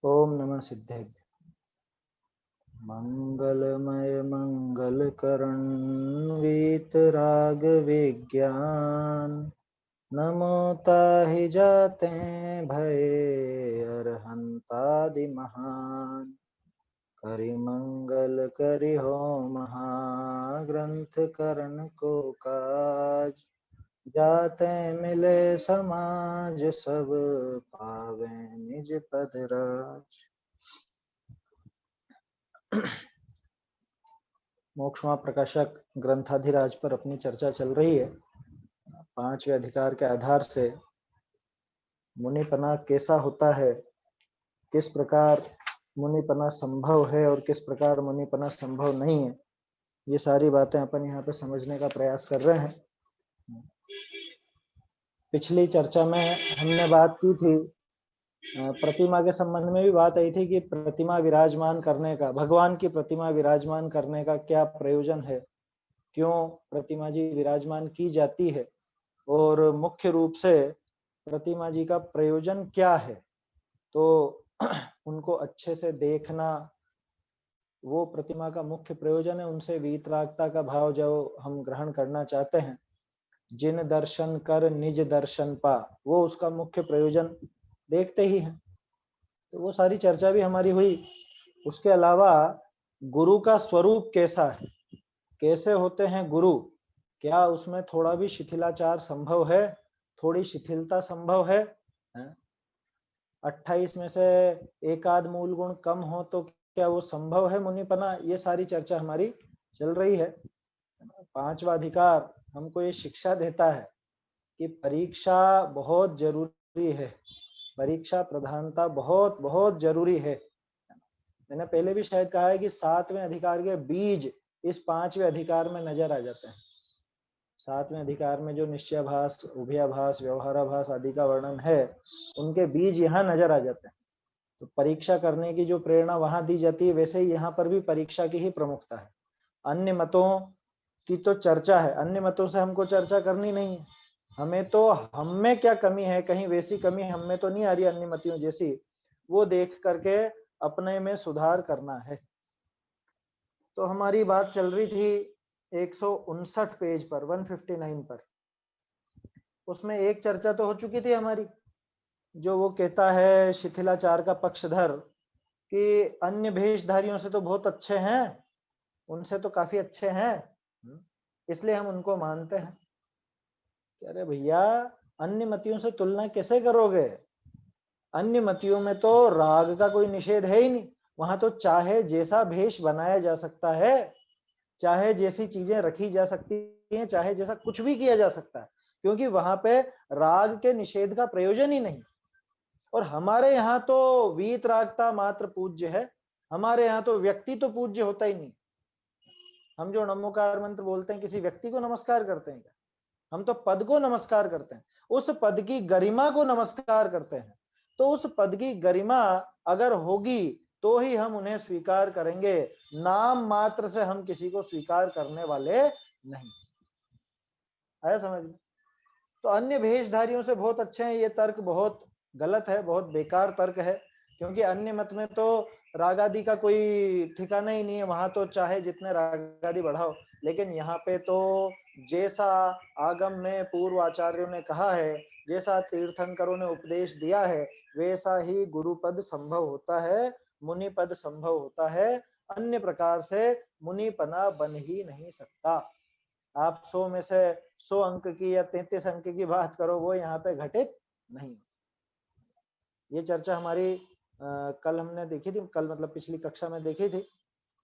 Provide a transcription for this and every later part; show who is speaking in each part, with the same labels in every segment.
Speaker 1: ओम नमः सिद्धेभ्य। मंगलमय मंगलकरण वीतराग विज्ञान, नमो ताहि जाते भये अरहंतादि महान। करि मंगल करि हो महाग्रंथ करण को काज, जाते मिले समाज सब पावे निज पद राज। मोक्षमा प्रकाशक ग्रंथाधिराज पर अपनी चर्चा चल रही है। पांचवें अधिकार के आधार से मुनिपना कैसा होता है, किस प्रकार मुनिपना संभव है और किस प्रकार मुनिपना संभव नहीं है, ये सारी बातें अपन यहाँ पे समझने का प्रयास कर रहे हैं। पिछली चर्चा में हमने बात की थी, प्रतिमा के संबंध में भी बात आई थी कि प्रतिमा विराजमान करने का, भगवान की प्रतिमा विराजमान करने का क्या प्रयोजन है, क्यों प्रतिमा जी विराजमान की जाती है और मुख्य रूप से प्रतिमा जी का प्रयोजन क्या है। तो उनको अच्छे से देखना वो प्रतिमा का मुख्य प्रयोजन है। उनसे वीतरागता का भाव जो हम ग्रहण करना चाहते हैं, जिन दर्शन कर निज दर्शन पा, वो उसका मुख्य प्रयोजन देखते ही हैं। तो वो सारी चर्चा भी हमारी हुई। उसके अलावा गुरु का स्वरूप कैसा है, कैसे होते हैं गुरु, क्या उसमें थोड़ा भी शिथिलाचार संभव है, थोड़ी शिथिलता संभव है? 28 में से एक आध मूल गुण कम हो तो क्या वो संभव है मुनिपना? ये सारी चर्चा हमारी चल रही है। पांचवा अधिकार हमको ये शिक्षा देता है कि परीक्षा बहुत जरूरी है, परीक्षा प्रधानता बहुत बहुत जरूरी है। मैंने पहले भी शायद कहा है कि सातवें अधिकार के बीज इस पांचवें अधिकार में नजर आ जाते हैं। सातवें अधिकार में जो निश्चयाभास, उभयाभास, व्यवहाराभास आदि का वर्णन है, उनके बीज यहाँ नजर आ जाते हैं। तो परीक्षा करने की जो प्रेरणा वहां दी जाती है, वैसे ही यहाँ पर भी परीक्षा की ही प्रमुखता है। अन्य मतों की तो चर्चा है, अन्य मतों से हमको चर्चा करनी नहीं है। हमें तो हम में क्या कमी है, कहीं वैसी कमी हम में तो नहीं आ रही अन्य मतियों जैसी, वो देख करके अपने में सुधार करना है। तो हमारी बात चल रही थी 159 पेज पर, 159 पर। उसमें एक चर्चा तो हो चुकी थी हमारी, जो वो कहता है शिथिलाचार का पक्षधर कि अन्य भेषधारियों से तो बहुत अच्छे हैं, उनसे तो काफी अच्छे हैं, इसलिए हम उनको मानते हैं। अरे भैया, अन्य मतियों से तुलना कैसे करोगे? अन्य मतियों में तो राग का कोई निषेध है ही नहीं। वहां तो चाहे जैसा भेष बनाया जा सकता है, चाहे जैसी चीजें रखी जा सकती हैं, चाहे जैसा कुछ भी किया जा सकता है, क्योंकि वहां पे राग के निषेध का प्रयोजन ही नहीं। और हमारे यहाँ तो वीतरागता मात्र पूज्य है, हमारे यहाँ तो व्यक्ति तो पूज्य होता ही नहीं। हम जो नमोकार मंत्र बोलते हैं, किसी व्यक्ति को नमस्कार करते हैं क्या? हम तो पद को नमस्कार करते हैं, उस पद की गरिमा को नमस्कार करते हैं। तो उस पद की गरिमा अगर होगी तो ही हम उन्हें स्वीकार करेंगे, नाम मात्र से हम किसी को स्वीकार करने वाले नहीं। आया समझ में? तो अन्य भेषधारियों से बहुत अच्छे हैं, ये तर्क बहुत गलत है, बहुत बेकार तर्क है। क्योंकि अन्य मत में तो रागादि का कोई ठिकाना ही नहीं है, वहां तो चाहे जितने रागादि बढ़ाओ। लेकिन यहाँ पे तो जैसा आगम में पूर्व आचार्यों ने कहा है, जैसा तीर्थंकरों ने उपदेश दिया है, वैसा ही गुरुपद संभव होता है, मुनि पद संभव होता है। अन्य प्रकार से मुनिपना बन ही नहीं सकता। आप 100 में से 100 अंक की या 33 अंक की बात करो, वो यहाँ पे घटित नहीं। ये चर्चा हमारी कल हमने देखी थी, कल मतलब पिछली कक्षा में देखी थी।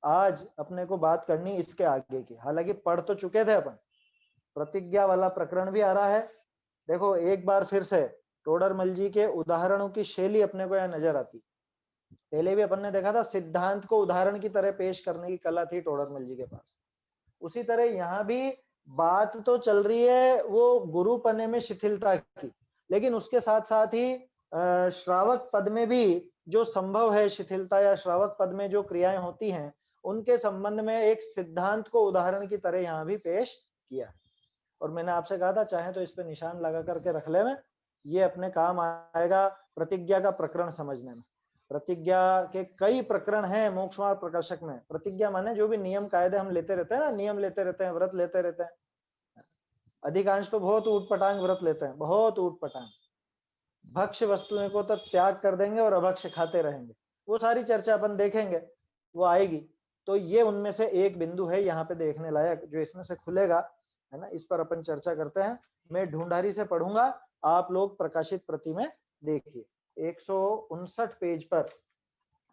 Speaker 1: आज अपने को बात करनी इसके आगे की। हालांकि पढ़ तो चुके थे अपन, प्रतिज्ञा वाला प्रकरण भी आ रहा है। देखो एक बार फिर से टोडरमल जी के उदाहरणों की शैली अपने को यहाँ नजर आती। पहले भी अपन ने देखा था, सिद्धांत को उदाहरण की तरह पेश करने की कला थी टोडरमल जी के पास। उसी तरह यहाँ भी बात तो चल रही है वो गुरुपने में शिथिलता की, लेकिन उसके साथ साथ ही श्रावक पद में भी जो संभव है शिथिलता, या श्रावक पद में जो क्रियाएं होती हैं, उनके संबंध में एक सिद्धांत को उदाहरण की तरह यहाँ भी पेश किया। और मैंने आपसे कहा था चाहे तो इस पे निशान लगा करके रख ले, में ये अपने काम आएगा प्रतिज्ञा का प्रकरण समझने में। प्रतिज्ञा के कई प्रकरण हैं मोक्ष मार्ग प्रकर्षक में। प्रतिज्ञा माने जो भी नियम कायदे हम लेते रहते हैं ना, नियम लेते रहते हैं, व्रत लेते रहते हैं। अधिकांश तो बहुत ऊटपटांग व्रत लेते हैं, बहुत ऊटपटांग। भक्ष्य वस्तुओं को तो त्याग कर देंगे और अभक्ष्य खाते रहेंगे। वो सारी चर्चा अपन देखेंगे, वो आएगी। तो ये उनमें से एक बिंदु है यहाँ पे देखने लायक, जो इसमें से खुलेगा, है ना। इस पर अपन चर्चा करते हैं। मैं ढूंढारी से पढ़ूंगा, आप लोग प्रकाशित प्रति में देखिए। 159 पेज पर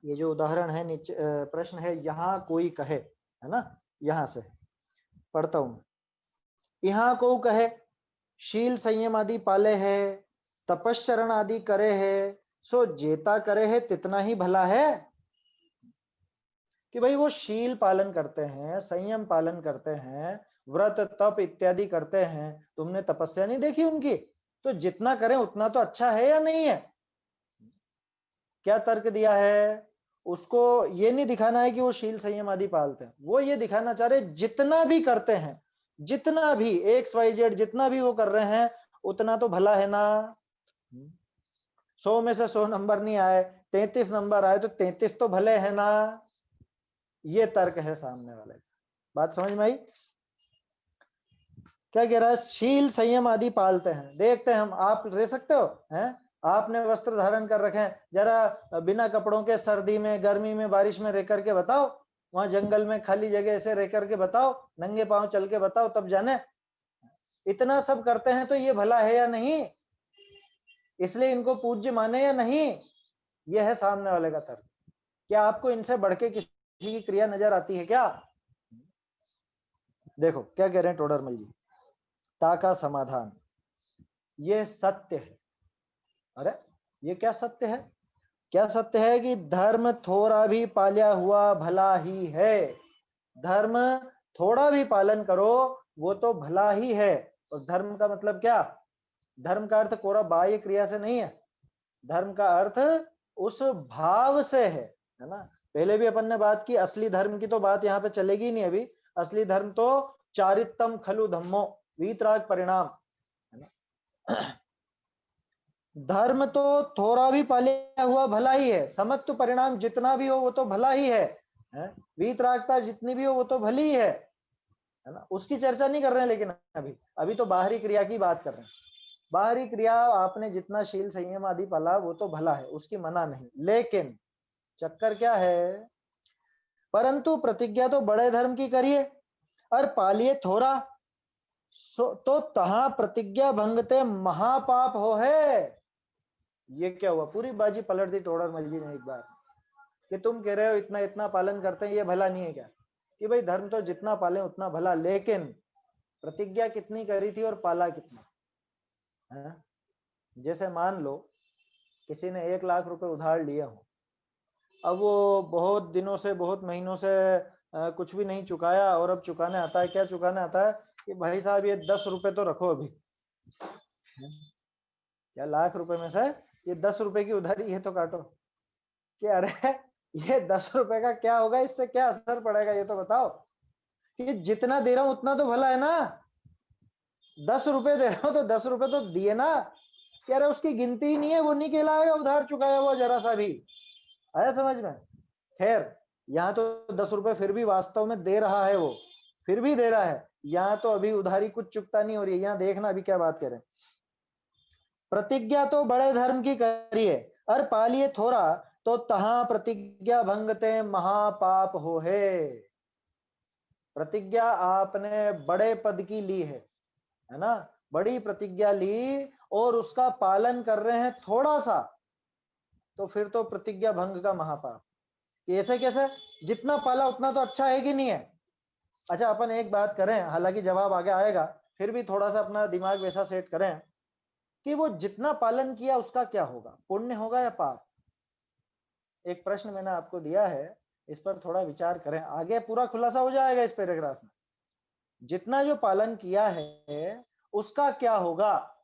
Speaker 1: ये जो उदाहरण है, नीचे प्रश्न है, यहाँ कोई कहे, है ना। यहाँ से पढ़ता हूं। यहाँ को कहे शील संयम आदि पाले है, तपश्चरण आदि करे है, सो जेता करे है तितना ही भला है। कि भाई वो शील पालन करते हैं, संयम पालन करते हैं, व्रत तप इत्यादि करते हैं। तुमने तपस्या नहीं देखी उनकी? तो जितना करें उतना तो अच्छा है या नहीं है? क्या तर्क दिया है? उसको ये नहीं दिखाना है कि वो शील संयम आदि पालते हैं, वो ये दिखाना चाह रहे जितना भी करते हैं, जितना भी XYZ जितना भी वो कर रहे हैं उतना तो भला है ना। 100 में से 100 नंबर नहीं आए, 33 नंबर आए तो 33 तो भले है ना। ये तर्क है सामने वाले। बात समझ में आई? क्या कह रहा है? शील संयम आदि पालते हैं। देखते हैं हम, आप रह सकते हो हैं? आपने वस्त्र धारण कर रखे हैं, जरा बिना कपड़ों के सर्दी में, गर्मी में, बारिश में रह करके बताओ, वहां जंगल में खाली जगह से रह करके बताओ, नंगे पांव चल के बताओ, तब जाने। इतना सब करते हैं तो ये भला है या नहीं? इसलिए इनको पूज्य माने या नहीं? यह है सामने वाले का तर्क। क्या आपको इनसे बढ़ के किसी की क्रिया नजर आती है क्या? देखो क्या कह रहे हैं टोडरमल जी। ता का समाधान, ये सत्य है। अरे ये क्या सत्य है? क्या सत्य है? कि धर्म थोड़ा भी पालिया हुआ भला ही है। धर्म थोड़ा भी पालन करो वो तो भला ही है। और धर्म का मतलब क्या? धर्म का अर्थ कोरा बाह्य क्रिया से नहीं है, धर्म का अर्थ उस भाव से है ना। पहले भी अपन ने बात की, असली धर्म की तो बात यहाँ पे चलेगी नहीं अभी। असली धर्म तो चारित्तम खलु धम्मो वीतराग परिणाम, है ना। धर्म तो थोड़ा भी पालिया हुआ भला ही है, समत्व परिणाम जितना भी हो वो तो भला ही है? वीतरागता जितनी भी हो वो तो भली है ना। उसकी चर्चा नहीं कर रहे हैं, लेकिन अभी तो बाहरी क्रिया की बात कर रहे हैं। बाहरी क्रिया आपने जितना शील संयम आदि पाला वो तो भला है, उसकी मना नहीं। लेकिन चक्कर क्या है? परंतु प्रतिज्ञा तो बड़े धर्म की करिए और पालिए थोड़ा, तो तहां प्रतिज्ञा भंगते महापाप हो है। ये क्या हुआ? पूरी बाजी पलट दी टोडरमल जी ने एक बार, कि तुम कह रहे हो इतना इतना पालन करते हैं, ये भला नहीं है क्या? कि भाई धर्म तो जितना पाले उतना भला, लेकिन प्रतिज्ञा कितनी करी थी और पाला कितना है? जैसे मान लो किसी ने 1 लाख रुपए उधार लिया हो, अब वो बहुत दिनों से, बहुत महीनों से कुछ भी नहीं चुकाया, और अब चुकाने आता है। क्या चुकाने आता है? कि भाई साहब ये 10 रुपए तो रखो अभी। क्या 1 लाख रुपए में से ये 10 रुपए की उधारी है तो काटो। कि अरे ये 10 रुपए का क्या होगा, इससे क्या असर पड़ेगा ये तो बताओ। कि जितना दे रहा हूं उतना तो भला है ना। 10 रुपए दे रहा हूं तो 10 रुपए तो दिए ना। कि अरे उसकी गिनती ही नहीं है, वो नहीं कहलाएगा उधार चुकाया हुआ जरा सा भी। आया समझ में? खैर यहाँ तो 10 रुपए फिर भी वास्तव में दे रहा है, वो फिर भी दे रहा है। यहाँ तो अभी उधारी कुछ चुकता नहीं हो रही है। यहाँ देखना अभी क्या बात करें। प्रतिज्ञा तो बड़े धर्म की करिए और पालिए थोड़ा, तो तहां प्रतिज्ञा भंगते महापाप हो है। प्रतिज्ञा आपने बड़े पद की ली है ना, बड़ी प्रतिज्ञा ली और उसका पालन कर रहे हैं थोड़ा सा, तो फिर तो प्रतिज्ञा भंग का महापाप। ऐसे कैसे? जितना पाला उतना तो अच्छा है कि नहीं है? अच्छा अपन एक बात करें, हालांकि जवाब आगे आएगा, फिर भी थोड़ा सा अपना दिमाग वैसा सेट करें कि वो जितना पालन किया उसका क्या होगा, पुण्य होगा या पाप? एक प्रश्न मैंने आपको दिया है, इस पर थोड़ा विचार करें, आगे पूरा खुलासा हो जाएगा इस पैराग्राफ में। जितना जो पालन किया है उसका क्या होगा?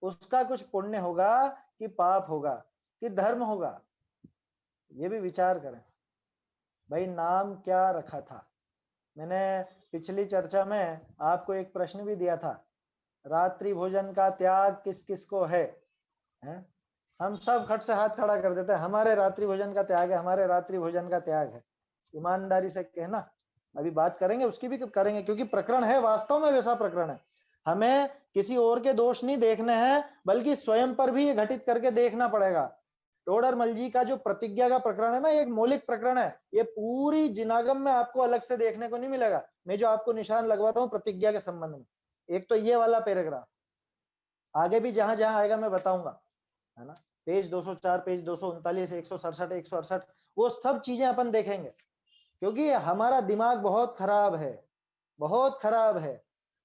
Speaker 1: उसका कुछ पुण्य होगा कि पाप होगा कि धर्म होगा? ये भी विचार करें। भाई नाम क्या रखा था? मैंने पिछली चर्चा में आपको एक प्रश्न भी दिया था, रात्रि भोजन का त्याग किस किस को है? हम सब खट से हाथ खड़ा कर देते हैं, हमारे रात्रि भोजन का त्याग है, हमारे रात्रि भोजन का त्याग है। ईमानदारी से कहना, अभी बात करेंगे उसकी भी करेंगे, क्योंकि प्रकरण है, वास्तव में वैसा प्रकरण है। हमें किसी और के दोष नहीं देखने हैं, बल्कि स्वयं पर भी ये घटित करके देखना पड़ेगा। टोडरमल जी का जो प्रतिज्ञा का प्रकरण है ना, एक मौलिक प्रकरण है, ये पूरी जिनागम में आपको अलग से देखने को नहीं मिलेगा। मैं जो आपको निशान लगवा रहा हूँ प्रतिज्ञा के संबंध में, एक तो ये वाला पैराग्राफ, आगे भी जहां जहां आएगा मैं बताऊंगा, है ना। पेज 204, पेज 239, 167, 168, वो सब चीजें अपन देखेंगे, क्योंकि हमारा दिमाग बहुत खराब है, बहुत खराब है।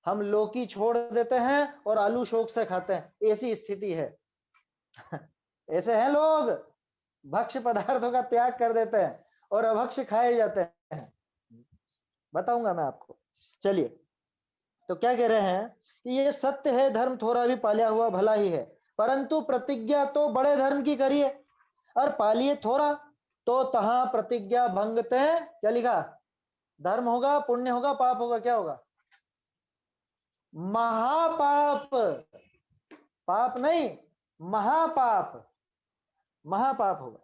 Speaker 1: हम लौकी छोड़ देते हैं और आलू शौक से खाते हैं, ऐसी स्थिति है। ऐसे हैं लोग, भक्ष्य पदार्थों का त्याग कर देते हैं और अभक्ष्य खाए जाते हैं, बताऊंगा मैं आपको। चलिए, तो क्या कह रहे हैं कि ये सत्य है, धर्म थोड़ा भी पालिया हुआ भला ही है, परंतु प्रतिज्ञा तो बड़े धर्म की करिए, और पालिए थोड़ा तो तहां प्रतिज्ञा भंगते। क्या लिखा? धर्म होगा, पुण्य होगा, पाप होगा, क्या होगा? महापाप। पाप नहीं, महापाप, महापाप होगा।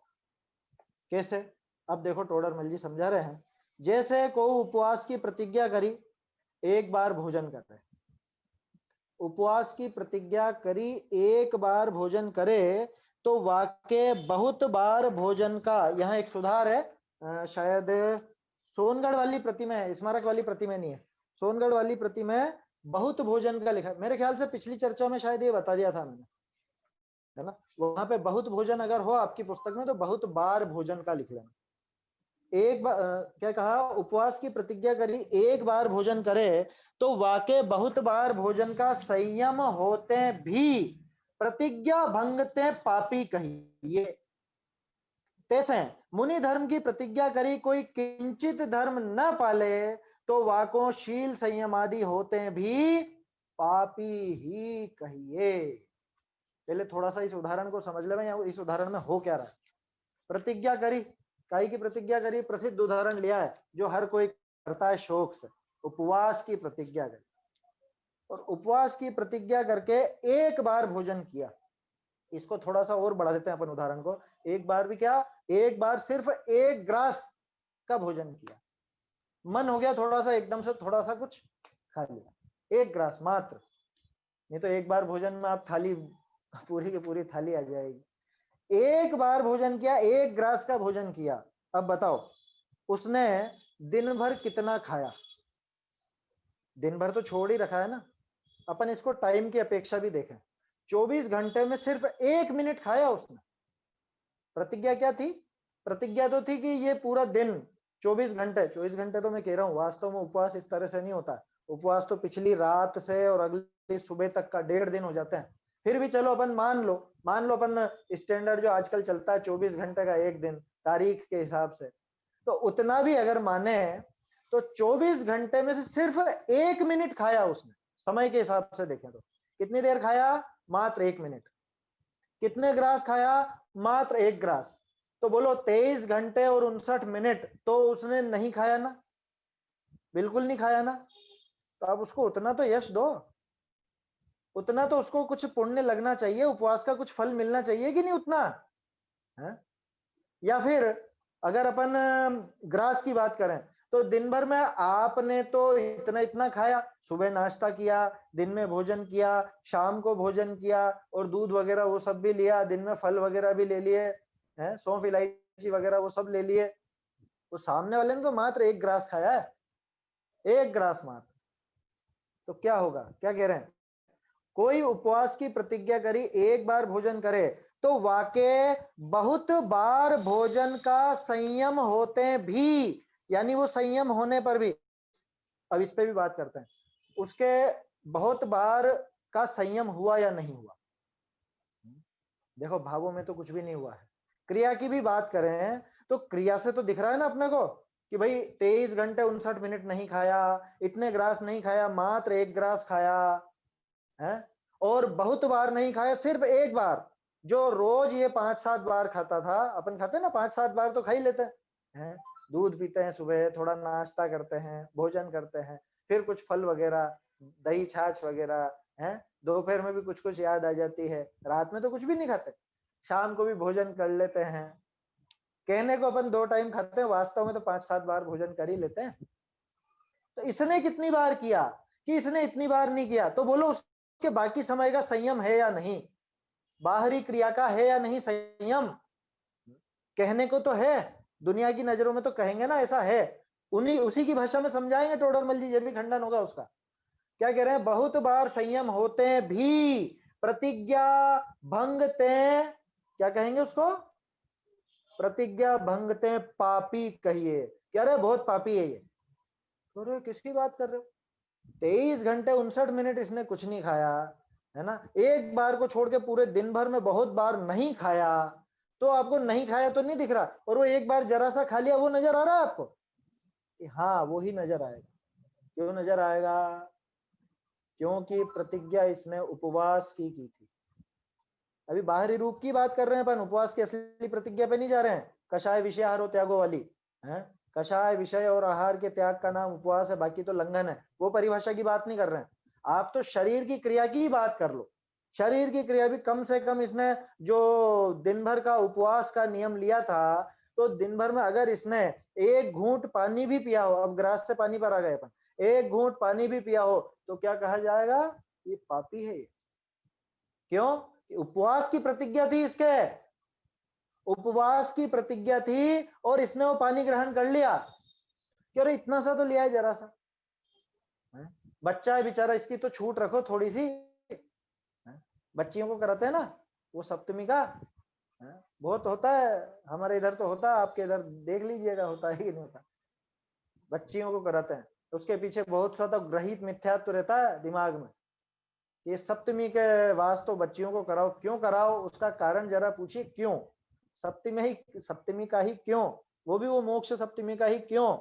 Speaker 1: कैसे? अब देखो टोडरमल जी समझा रहे हैं, जैसे को उपवास की प्रतिज्ञा करी, एक बार भोजन कर रहे, उपवास की प्रतिज्ञा करी, एक बार भोजन करे तो वाक्य बहुत बार भोजन का, यहाँ एक सुधार है, शायद सोनगढ़ वाली प्रति में, स्मारक वाली प्रति में नहीं है, सोनगढ़ वाली प्रति में बहुत भोजन का लिखा है। मेरे ख्याल से पिछली चर्चा में शायद ये बता दिया था मैंने, है ना। वहां पे बहुत भोजन अगर हो आपकी पुस्तक में तो बहुत बार भोजन का लिख लेना। एक बार क्या कहा? उपवास की प्रतिज्ञा करी, एक बार भोजन करे तो वाके बहुत बार भोजन का संयम होते भी प्रतिज्ञा भंगते पापी कहिए। तैसे मुनि धर्म की प्रतिज्ञा करी, कोई किंचित धर्म न पाले तो वाको शील संयम आदि होते भी पापी ही कहिए। पहले थोड़ा सा इस उदाहरण को समझ ले, इस उदाहरण में हो क्या रहा है। प्रतिज्ञा करी, काई की प्रतिज्ञा करी? प्रसिद्ध उदाहरण लिया है जो हर कोई करता है शौक से, उपवास की प्रतिज्ञा करी, और उपवास की प्रतिज्ञा करके एक बार भोजन किया। इसको थोड़ा सा और बढ़ा देते हैं अपन उदाहरण को, एक बार भी क्या, एक बार सिर्फ एक ग्रास का भोजन किया, मन हो गया थोड़ा सा एकदम से थोड़ा सा कुछ खा लिया, एक ग्रास मात्र, नहीं तो एक बार भोजन में आप थाली, पूरी की पूरी थाली आ जाएगी। एक बार भोजन किया, एक ग्रास का भोजन किया। अब बताओ उसने दिन भर कितना खाया? दिन भर तो छोड़ ही रखा है ना, अपन इसको टाइम की अपेक्षा भी देखें, 24 घंटे में सिर्फ 1 मिनट खाया उसने। प्रतिज्ञा क्या थी? प्रतिज्ञा तो थी कि ये पूरा दिन 24 घंटे, 24 घंटे तो मैं कह रहा हूं, वास्तव में उपवास इस तरह से नहीं होता। उपवास तो पिछली रात से और अगली सुबह तक का 1.5 दिन हो जाते हैं। फिर भी चलो अपन मान लो अपन स्टैंडर्ड जो आजकल चलता है 24 घंटे का एक दिन तारीख के हिसाब से, तो उतना भी अगर माने तो 24 घंटे में से सिर्फ 1 मिनट खाया उसने। समय के हिसाब से देखें तो कितनी देर खाया? मात्र 1 मिनट। कितने ग्रास खाया? मात्र 1 ग्रास। तो बोलो 23 घंटे और 59 मिनट तो उसने नहीं खाया ना, बिल्कुल नहीं खाया ना। तो अब उसको उतना तो यश दो, उतना तो उसको कुछ पुण्य लगना चाहिए, उपवास का कुछ फल मिलना चाहिए कि नहीं उतना है? या फिर अगर अपन ग्रास की बात करें तो दिन भर में आपने तो इतना इतना खाया, सुबह नाश्ता किया, दिन में भोजन किया, शाम को भोजन किया, और दूध वगैरह वो सब भी लिया, दिन में फल वगैरह भी ले लिए हैं, सौंफ इलायची वगैरह वो सब ले लिए। वो सामने वाले ने तो मात्र 1 ग्रास खाया है, 1 ग्रास मात्र। तो क्या होगा? क्या कह रहे हैं? कोई उपवास की प्रतिज्ञा करी, एक बार भोजन करे तो वाके बहुत बार भोजन का संयम होते भी, यानी वो संयम होने पर भी, अब इस पे भी बात करते हैं, उसके बहुत बार का संयम हुआ या नहीं हुआ। देखो भावों में तो कुछ भी नहीं हुआ है, क्रिया की भी बात करें तो क्रिया से तो दिख रहा है ना अपने को कि भाई 23 घंटे 59 मिनट नहीं खाया, इतने ग्रास नहीं खाया, मात्र 1 ग्रास खाया है, और बहुत बार नहीं खाया, सिर्फ एक बार। जो रोज ये 5-7 बार खाता था, अपन खाते हैं ना 5-7 बार तो खा ही लेते हैं, दूध पीते हैं, सुबह थोड़ा नाश्ता करते हैं, भोजन करते हैं, फिर कुछ फल वगैरह, दही छाछ वगैरह है, दोपहर में भी कुछ कुछ याद आ जाती है, रात में तो कुछ भी नहीं खाते। शाम को भी भोजन कर लेते हैं। कहने को अपन 2 टाइम खाते हैं, वास्तव में तो 5-7 बार भोजन कर ही लेते हैं। तो इसने कितनी बार किया कि इसने इतनी बार नहीं किया, तो बोलो उसके बाकी समय का संयम है या नहीं, बाहरी क्रिया का है या नहीं संयम। कहने को तो है, दुनिया की नजरों में तो कहेंगे ना ऐसा है, उन्हीं उसी की भाषा में समझाएंगे टोडरमल जी, ये भी खंडन होगा उसका। क्या कह रहे हैं, बहुत बार संयम होते भी प्रतिज्ञा भंगते, क्या कहेंगे उसको, प्रतिज्ञा भंगते पापी कहिए। कह रहे बहुत पापी है ये। अरे किसकी बात कर रहे हो, 23 घंटे 59 मिनट इसने कुछ नहीं खाया है ना, एक बार को छोड़ के पूरे दिन भर में बहुत बार नहीं खाया, तो आपको नहीं खाया तो नहीं दिख रहा, और वो एक बार जरा सा खा लिया वो नजर आ रहा है आपको कि हाँ वो ही नजर आएगा। क्यों नजर आएगा, क्योंकि प्रतिज्ञा इसने उपवास की थी। अभी बाहरी रूप की बात कर रहे हैं अपन, उपवास की असली प्रतिज्ञा पे नहीं जा रहे हैं। कषाय विषय आहार और त्यागो वाली है, कषाय विषय और आहार के त्याग का नाम उपवास है, बाकी तो लंघन है, वो परिभाषा की बात नहीं कर रहे हैं। आप तो शरीर की क्रिया की ही बात कर लो। शरीर की क्रिया भी कम से कम इसने जो दिन भर का उपवास का नियम लिया था, तो दिन भर में अगर इसने एक घूंट पानी भी पिया हो, अब ग्रास से पानी पर आ गए अपन, एक घूंट पानी भी पिया हो तो क्या कहा जाएगा, ये पापी है। क्यों, उपवास की प्रतिज्ञा थी इसके, उपवास की प्रतिज्ञा थी और इसने वो पानी ग्रहण कर लिया कि अरे इतना सा तो लिया है जरा सा, बच्चा है बेचारा, इसकी तो छूट रखो थोड़ी सी। बच्चियों को कराते हैं ना वो सप्तमी का, बहुत होता है हमारे इधर, तो होता है आपके इधर देख लीजिएगा होता है कि नहीं होता, बच्चियों को कराते हैं। तो उसके पीछे बहुत सा तो ग्रहित मिथ्यात्व रहता है दिमाग में, ये सप्तमी के वास तो बच्चियों को कराओ, क्यों कराओ उसका कारण जरा पूछिए, क्यों सप्तमी का ही क्यों, वो भी वो मोक्ष सप्तमी का ही क्यों।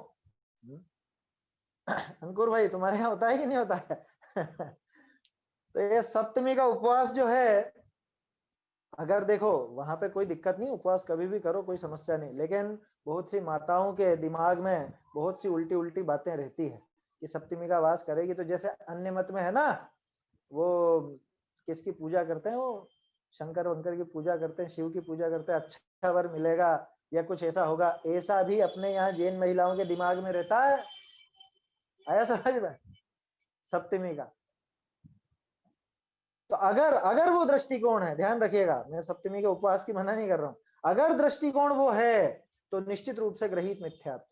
Speaker 1: अंकुर भाई तुम्हारे यहाँ होता है कि नहीं होता है तो ये सप्तमी का उपवास जो है, अगर देखो वहां पे कोई दिक्कत नहीं, उपवास कभी भी करो कोई समस्या नहीं, लेकिन बहुत सी माताओं के दिमाग में बहुत सी उल्टी उल्टी बातें रहती है कि सप्तमी का वास करेगी तो जैसे अन्य मत में है ना, वो किसकी पूजा करते हैं, वो शंकर वंकर की पूजा करते हैं, शिव की पूजा करते हैं, अच्छा वर मिलेगा या कुछ ऐसा होगा, ऐसा भी अपने यहाँ जैन महिलाओं के दिमाग में रहता है। आया समझ में, सप्तमी का तो अगर अगर वो दृष्टिकोण है, ध्यान रखिएगा मैं सप्तमी के उपवास की मना नहीं कर रहा हूं, अगर दृष्टिकोण वो है तो निश्चित रूप से ग्रहित मिथ्यात्व।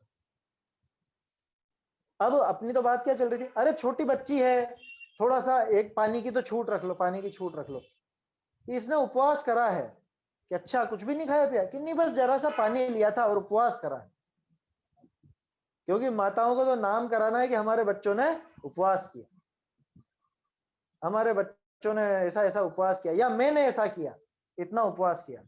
Speaker 1: अब अपनी तो बात क्या चल रही थी, अरे छोटी बच्ची है, थोड़ा सा एक पानी की तो छूट रख लो, पानी की छूट रख लो, इसने उपवास करा है कि अच्छा कुछ भी नहीं खाया पिया कि नहीं, बस जरा सा पानी लिया था और उपवास करा है, क्योंकि माताओं को तो नाम कराना है कि हमारे बच्चों ने उपवास किया, हमारे बच्चों ने ऐसा ऐसा उपवास किया या मैंने ऐसा किया, इतना उपवास किया।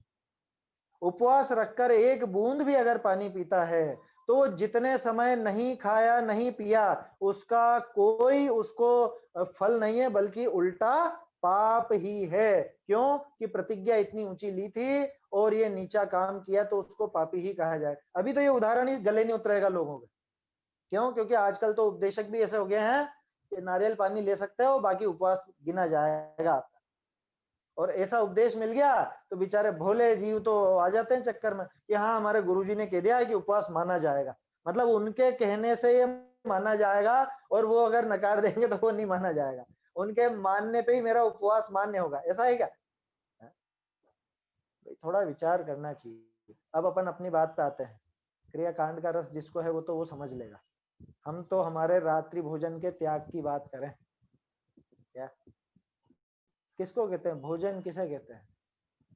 Speaker 1: उपवास रखकर एक बूंद भी अगर पानी पीता है तो जितने समय नहीं खाया नहीं पिया उसका कोई उसको फल नहीं है, बल्कि उल्टा पाप ही है। क्यों कि प्रतिज्ञा इतनी ऊंची ली थी और ये नीचा काम किया तो उसको पापी ही कहा जाए। अभी तो ये उदाहरण ही गले नहीं उतरेगा लोगों के, क्यों, क्योंकि आजकल तो उपदेशक भी ऐसे हो गए हैं कि नारियल पानी ले सकते हो बाकी उपवास गिना जाएगा, और ऐसा उपदेश मिल गया तो बेचारे भोले जीव तो आ जाते हैं चक्कर में कि हाँ हमारे गुरुजी ने कह दिया है कि उपवास माना जाएगा, मतलब उनके कहने से ये माना जाएगा, और वो अगर नकार देंगे तो वो नहीं माना जाएगा, उनके मानने पे ही मेरा उपवास मान्य होगा, ऐसा है क्या। थोड़ा विचार करना चाहिए। अब अपन अपनी बात पे आते हैं, क्रिया कांड का रस जिसको है वो तो वो समझ लेगा, हम तो हमारे रात्रि भोजन के त्याग की बात करें। क्या किसको कहते हैं भोजन, किसे कहते हैं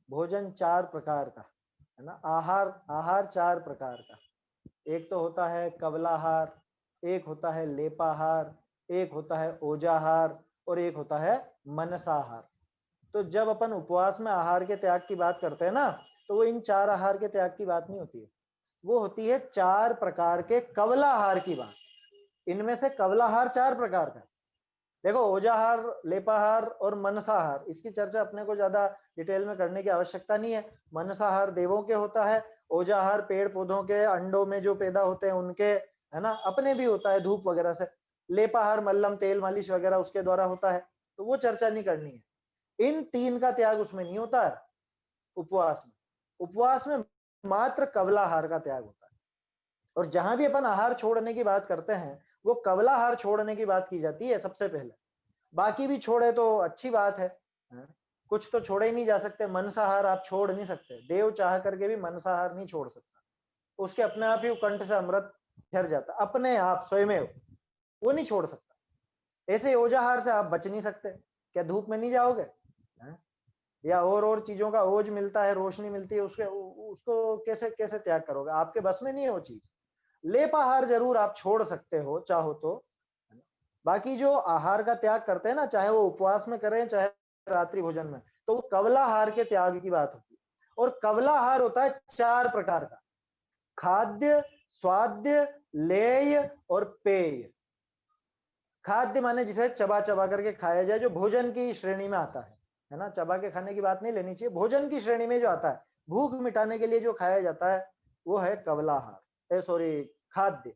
Speaker 1: भोजन, 4 प्रकार का है ना, आहार आहार 4 प्रकार का, एक तो होता है कवलाहार, एक होता है लेपाहार, एक होता है ओजाहार, और एक होता है मनसाहार। तो जब अपन उपवास में आहार के त्याग की बात करते हैं ना, तो वो इन 4 आहार के त्याग की बात नहीं होती है, वो होती है 4 प्रकार के कवलाहार की बात। इनमें से कवलाहार 4 प्रकार का, देखो ओजाहार, लेपाहार और मनसाहार, इसकी चर्चा अपने को ज्यादा डिटेल में करने की आवश्यकता नहीं है। मनसाहार देवों के होता है, ओजाहार पेड़ पौधों के अंडों में जो पैदा होते हैं उनके, है ना, अपने भी होता है धूप वगैरह से। लेपाहार मल्लम तेल मालिश वगैरह उसके द्वारा होता है, तो वो चर्चा नहीं करनी है। इन 3 का त्याग उसमें नहीं होता है। उपवास में। उपवास में मात्र कवलाहार का त्याग होता है। और जहां भी अपन आहार छोड़ने की बात करते हैं वो कवलाहार छोड़ने की बात की जाती है सबसे पहले। बाकी भी छोड़े तो अच्छी बात है, कुछ तो छोड़े ही नहीं जा सकते। मांसाहार आप छोड़ नहीं सकते, देव चाह करके भी मांसाहार नहीं छोड़ सकता, उसके अपने आप ही कंठ से अमृत झर जाता अपने आप स्वयं, वो नहीं छोड़ सकता। ऐसे ओजाहार से आप बच नहीं सकते, क्या धूप में नहीं जाओगे, या और चीजों का ओज मिलता है, रोशनी मिलती है, उसको कैसे कैसे त्याग करोगे, आपके बस में नहीं है वो चीज। लेपाहार जरूर आप छोड़ सकते हो चाहो तो। बाकी जो आहार का त्याग करते हैं ना, चाहे वो उपवास में करें चाहे रात्रि भोजन में, तो वो कवलाहार के त्याग की बात होती है। और कवलाहार होता है 4 प्रकार का: खाद्य, स्वाद्य, लेय और पेय। खाद्य माने जिसे चबा चबा करके खाया जाए, जो भोजन की श्रेणी में आता है ना। चबा के खाने की बात नहीं लेनी चाहिए, भोजन की श्रेणी में जो आता है, भूख मिटाने के लिए जो खाया जाता है वो है कवलाहार, सॉरी खाद्य।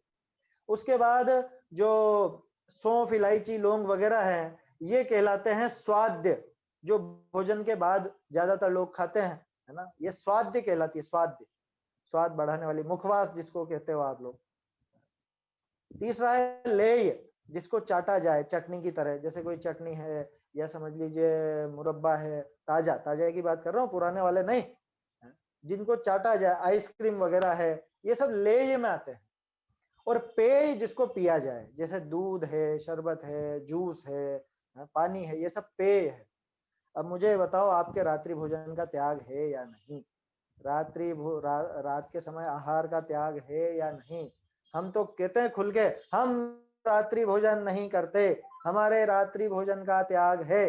Speaker 1: उसके बाद जो सौंफ, इलायची, लौंग वगैरह है, ये कहलाते हैं स्वाद्य, जो भोजन के बाद ज्यादातर लोग खाते हैं, है ना। ये स्वाद्य कहलाती है, स्वाद्य, स्वाद बढ़ाने वाली, मुखवास जिसको कहते हो आप लोग। तीसरा है लेय, जिसको चाटा जाए चटनी की तरह, जैसे कोई चटनी है या समझ लीजिए मुरब्बा है, ताजा ताजा की बात कर रहा हूँ, पुराने वाले नहीं, जिनको चाटा जाए, आइसक्रीम वगैरह है, ये सब लेय में आते हैं। और पेय जिसको पिया जाए, जैसे दूध है, शरबत है, जूस है, पानी है, ये सब पेय है। अब मुझे बताओ आपके रात्रि भोजन का त्याग है या नहीं, रात के समय आहार का त्याग है या नहीं। हम तो कहते हैं खुल के, हम रात्रि भोजन नहीं करते, हमारे रात्रि भोजन का त्याग है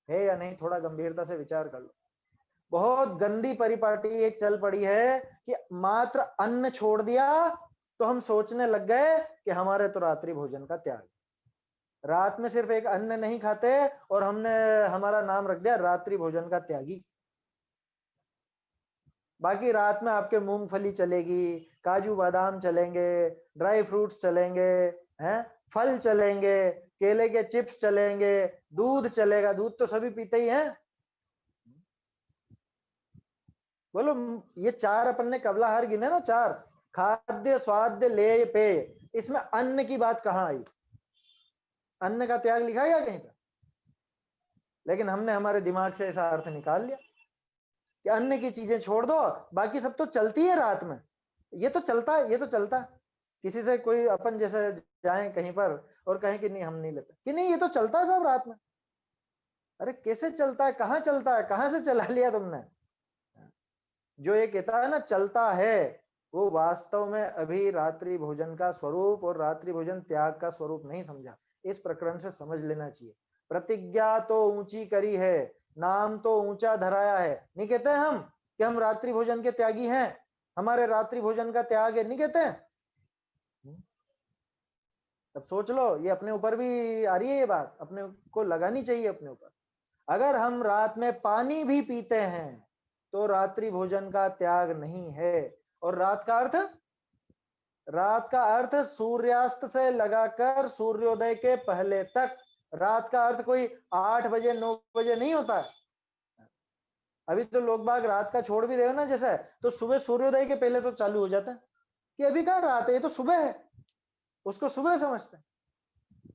Speaker 1: या नहीं, थोड़ा गंभीरता से विचार कर लो। बहुत गंदी परिपाटी एक चल पड़ी है कि मात्र अन्न छोड़ दिया तो हम सोचने लग गए कि हमारे तो रात्रि भोजन का त्याग। रात में सिर्फ एक अन्न नहीं खाते और हमने हमारा नाम रख दिया रात्रि भोजन का त्यागी। बाकी रात में आपके मूंगफली चलेगी, काजू बादाम चलेंगे, ड्राई फ्रूट्स चलेंगे, हैं, फल चलेंगे, केले के चिप्स चलेंगे, दूध चलेगा, दूध तो सभी पीते ही हैं। बोलो, ये 4 अपन ने कवलाहार गिने ना, 4: खाद्य, स्वाद्य, लेय, पेय। इसमें अन्न की बात कहां आई? अन्न का त्याग लिखा गया कहीं पर? लेकिन हमने हमारे दिमाग से ऐसा अर्थ निकाल लिया कि अन्न की चीजें छोड़ दो, बाकी सब तो चलती है रात में। ये तो चलता है, ये तो चलता है। किसी से कोई अपन जैसे जाए कहीं पर और कहें कि नहीं हम नहीं लेते, कि नहीं ये तो चलता है सब रात में। अरे कैसे चलता है, कहाँ चलता है, कहाँ से चला लिया तुमने? जो ये कहता है ना चलता है, वो वास्तव में अभी रात्रि भोजन का स्वरूप और रात्रि भोजन त्याग का स्वरूप नहीं समझा। इस प्रकरण से समझ लेना चाहिए। प्रतिज्ञा तो ऊंची करी है, नाम तो ऊंचा धराया है, नहीं कहते हैं हम कि हम रात्रि भोजन के त्यागी हैं, हमारे रात्रि भोजन का त्याग है, नहीं कहते हैं? अब सोच लो, ये अपने ऊपर भी आ रही है, ये बात अपने को लगानी चाहिए अपने ऊपर। अगर हम रात में पानी भी पीते हैं तो रात्रि भोजन का त्याग नहीं है। और रात का अर्थ, रात का अर्थ सूर्यास्त से लगाकर सूर्योदय के पहले तक। रात का अर्थ कोई 8 बजे 9 बजे नहीं होता है। अभी तो लोग बाग रात का छोड़ भी रहे हो ना, जैसे तो सुबह सूर्योदय के पहले तो चालू हो जाता है कि अभी कहाँ रात है, ये तो सुबह है, उसको सुबह समझते हैं।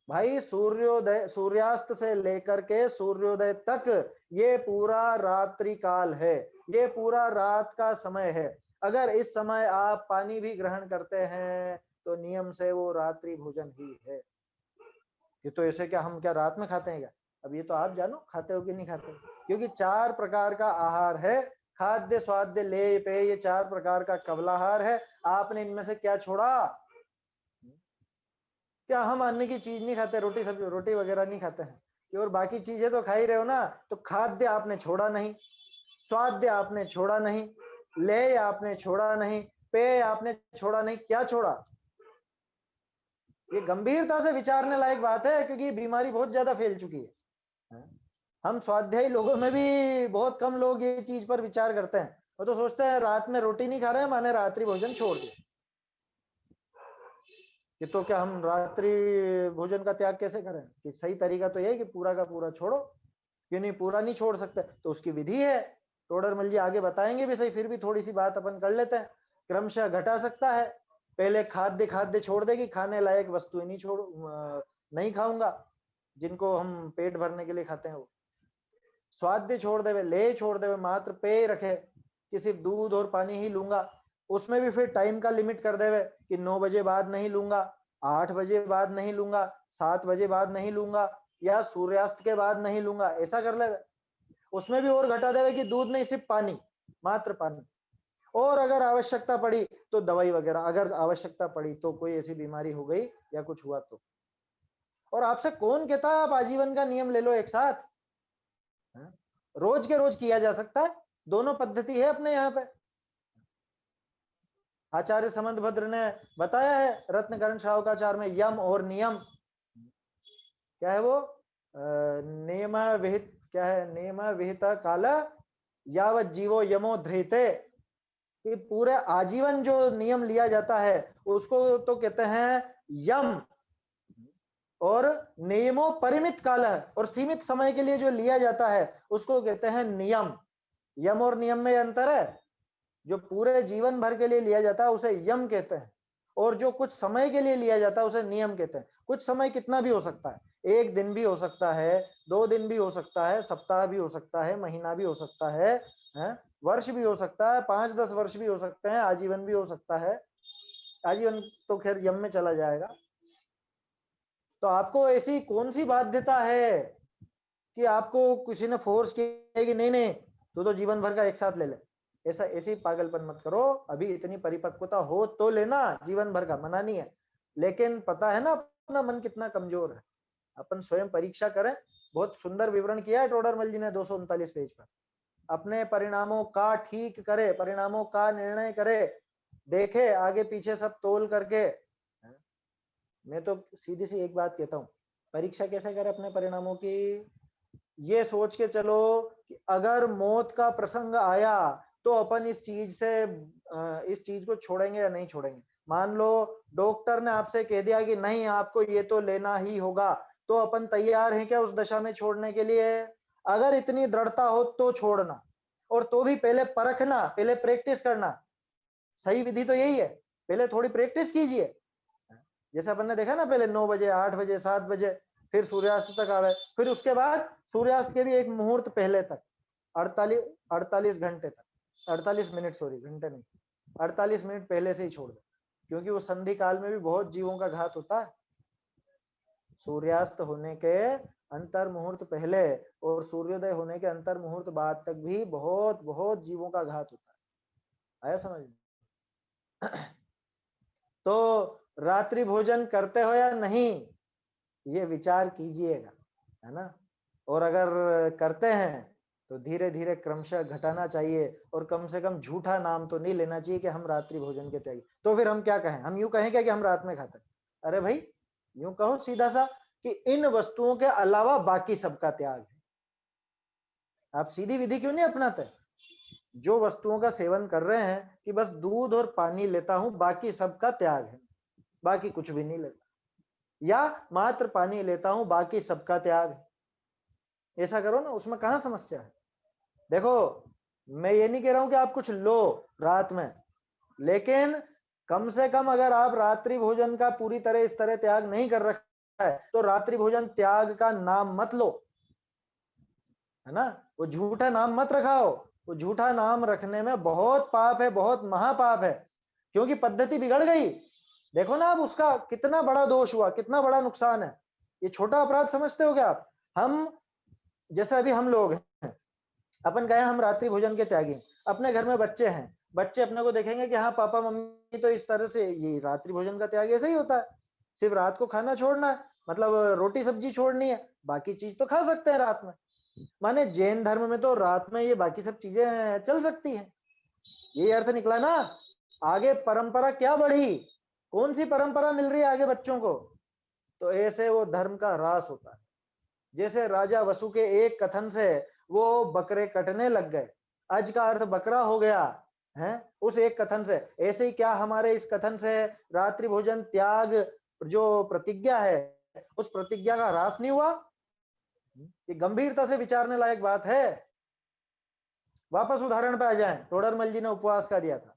Speaker 1: भाई सूर्योदय, सूर्यास्त से लेकर के सूर्योदय तक ये पूरा रात्रि काल है, ये पूरा रात का समय है। अगर इस समय आप पानी भी ग्रहण करते हैं तो नियम से वो रात्रि भोजन ही है। ये तो ऐसे क्या हम क्या रात में खाते हैं क्या? अब ये तो आप जानो खाते हो कि नहीं खाते, क्योंकि 4 प्रकार का आहार है, खाद्य, स्वाद्य, लेय, पेय, ये 4 प्रकार का कवलाहार है। आपने इनमें से क्या छोड़ा? क्या हम अन्न की चीज नहीं खाते, रोटी सब्जी रोटी वगैरह नहीं खाते हैं, और बाकी चीजें तो खा ही रहे हो ना? तो खाद्य आपने छोड़ा नहीं, स्वाद्य आपने छोड़ा नहीं, लेय आपने छोड़ा नहीं, पेय आपने छोड़ा नहीं, क्या छोड़ा? ये गंभीरता से विचारने लायक बात है, क्योंकि बीमारी बहुत ज्यादा फैल चुकी है। हम स्वाध्यायी लोगों में भी बहुत कम लोग ये चीज पर विचार करते हैं। वो तो सोचते हैं रात में रोटी नहीं खा रहे हैं माने रात्रि भोजन छोड़ दिया। कि तो क्या हम रात्रि भोजन का त्याग कैसे करें? कि सही तरीका तो यह है कि पूरा का पूरा छोड़ो, कि नहीं पूरा नहीं छोड़ सकते तो उसकी विधि है, टोडरमल जी आगे बताएंगे भी सही, फिर भी थोड़ी सी बात अपन कर लेते हैं। क्रमशः घटा सकता है। पहले खाद्य खाद्य छोड़ देगी, खाने लायक वस्तुएं नहीं खाऊंगा, जिनको हम पेट भरने के लिए खाते हैं वो। स्वाद्य छोड़ देवे, ले छोड़ देवे, मात्र पेय रखे कि सिर्फ दूध और पानी ही लूंगा। उसमें भी फिर टाइम का लिमिट कर देवे कि 9 बजे बाद नहीं लूंगा, 8 बजे बाद नहीं लूंगा, 7 बजे बाद नहीं लूंगा, या सूर्यास्त के बाद नहीं लूंगा, ऐसा कर लेवे। उसमें भी और घटा देवे कि दूध नहीं, सिर्फ पानी, मात्र पानी। और अगर आवश्यकता पड़ी तो दवाई वगैरह, अगर आवश्यकता पड़ी तो कोई ऐसी बीमारी हो गई या कुछ हुआ तो। और आपसे कौन कहता है आप आजीवन का नियम ले लो एक साथ? रोज के रोज किया जा सकता है, दोनों पद्धति है अपने यहाँ पे। आचार्य समंतभद्र ने बताया है रत्नकरण शावकाचार में, यम और नियम। क्या है वो? नियम विहित, क्या है? नियम विहित काल यावत जीवो यमो धृते, कि पूरे आजीवन जो नियम लिया जाता है उसको तो कहते हैं यम, और नियमों परिमित काल है, और सीमित समय के लिए जो लिया जाता है उसको कहते हैं नियम। यम और नियम में अंतर है। जो पूरे जीवन भर के लिए लिया जाता है उसे यम कहते हैं, और जो कुछ समय के लिए लिया जाता है उसे नियम कहते हैं। कुछ समय कितना भी हो सकता है, 1 दिन भी हो सकता है, 2 दिन भी हो सकता है, सप्ताह भी हो सकता है, महीना भी हो सकता है, वर्ष भी हो सकता है, 5-10 वर्ष भी हो सकते हैं, आजीवन भी हो सकता है। आजीवन तो खैर यम में चला जाएगा। तो आपको ऐसी कौन सी बाध्यता है कि आपको किसी ने फोर्स किया कि नहीं नहीं तो जीवन भर का एक साथ ले ले? ऐसी पागलपन मत करो। अभी इतनी परिपक्वता हो तो लेना, जीवन भर का मना नहीं है, लेकिन पता है ना अपना मन कितना कमजोर है। अपन स्वयं परीक्षा करें। बहुत सुंदर विवरण किया है टोडरमल जी ने 239 पेज पर। अपने परिणामों का ठीक करे, परिणामों का निर्णय करे, देखे आगे पीछे सब तोल करके। मैं तो सीधी सी एक बात कहता हूँ, परीक्षा कैसे करे अपने परिणामों की? ये सोच के चलो कि अगर मौत का प्रसंग आया तो अपन इस चीज को छोड़ेंगे या नहीं छोड़ेंगे। मान लो डॉक्टर ने आपसे कह दिया कि नहीं आपको ये तो लेना ही होगा, तो अपन तैयार हैं क्या उस दशा में छोड़ने के लिए? अगर इतनी दृढ़ता हो तो छोड़ना, और तो भी पहले परखना, पहले प्रैक्टिस करना। सही विधि तो यही है, पहले थोड़ी प्रैक्टिस कीजिए। जैसे अपन ने देखा ना, पहले 9 बजे, 8 बजे, 7 बजे, फिर सूर्यास्त तक आवे, फिर उसके बाद सूर्यास्त के भी एक मुहूर्त पहले तक 48 घंटे तक, 48 मिनट, सॉरी घंटे नहीं, 48 मिनट पहले से ही छोड़ दे, क्योंकि वो संधि काल में भी बहुत जीवों का घात होता है। सूर्यास्त होने के अंतर मुहूर्त पहले और सूर्योदय होने के अंतर मुहूर्त बाद तक भी बहुत बहुत जीवों का घात होता है। आया समझ में? तो रात्रि भोजन करते हो या नहीं, ये विचार कीजिएगा, है ना? और अगर करते हैं तो धीरे धीरे क्रमशः घटाना चाहिए, और कम से कम झूठा नाम तो नहीं लेना चाहिए कि हम रात्रि भोजन के त्यागी। तो फिर हम क्या कहें? हम यूं कहें क्या कि हम रात में खाते हैं? अरे भाई यूं कहो सीधा सा कि इन वस्तुओं के अलावा बाकी सबका त्याग है। आप सीधी विधि क्यों नहीं अपनाते? जो वस्तुओं का सेवन कर रहे हैं कि बस दूध और पानी लेता हूं, बाकी सबका त्याग है, बाकी कुछ भी नहीं लेता, या मात्र पानी लेता हूं, बाकी सबका त्याग है, ऐसा करो ना, उसमें कहां समस्या है? देखो मैं ये नहीं कह रहा हूं कि आप कुछ लो रात में, लेकिन कम से कम अगर आप रात्रि भोजन का पूरी तरह इस तरह त्याग नहीं कर रखा है तो रात्रि भोजन त्याग का नाम मत लो, है ना? वो झूठा नाम मत रखाओ। वो झूठा नाम रखने में बहुत पाप है, बहुत महापाप है, क्योंकि पद्धति बिगड़ गई। देखो ना अब उसका कितना बड़ा दोष हुआ, कितना बड़ा नुकसान है। ये छोटा अपराध समझते हो क्या आप? हम जैसे अभी हम लोग हैं, अपन गए हम रात्रि भोजन के त्यागी, अपने घर में बच्चे हैं, बच्चे अपने को देखेंगे कि हाँ पापा मम्मी तो इस तरह से, ये रात्रि भोजन का त्याग ऐसे ही होता है, सिर्फ रात को खाना छोड़ना है, मतलब रोटी सब्जी छोड़नी है, बाकी चीज तो खा सकते हैं रात में। माने जैन धर्म में तो रात में ये बाकी सब चीजें चल सकती हैं, ये अर्थ निकला ना। आगे परंपरा क्या बढ़ी, कौन सी परंपरा मिल रही है आगे बच्चों को? तो ऐसे वो धर्म का ह्रास होता है। जैसे राजा वसु के एक कथन से वो बकरे कटने लग गए, अज का अर्थ बकरा हो गया है उस एक कथन से, ऐसे ही क्या हमारे इस कथन से रात्रि भोजन त्याग जो प्रतिज्ञा है उस प्रतिज्ञा का ह्रास नहीं हुआ? ये गंभीरता से विचारने लायक बात है। वापस उदाहरण पे आ जाएं। टोडरमल जी ने उपवास का दिया था।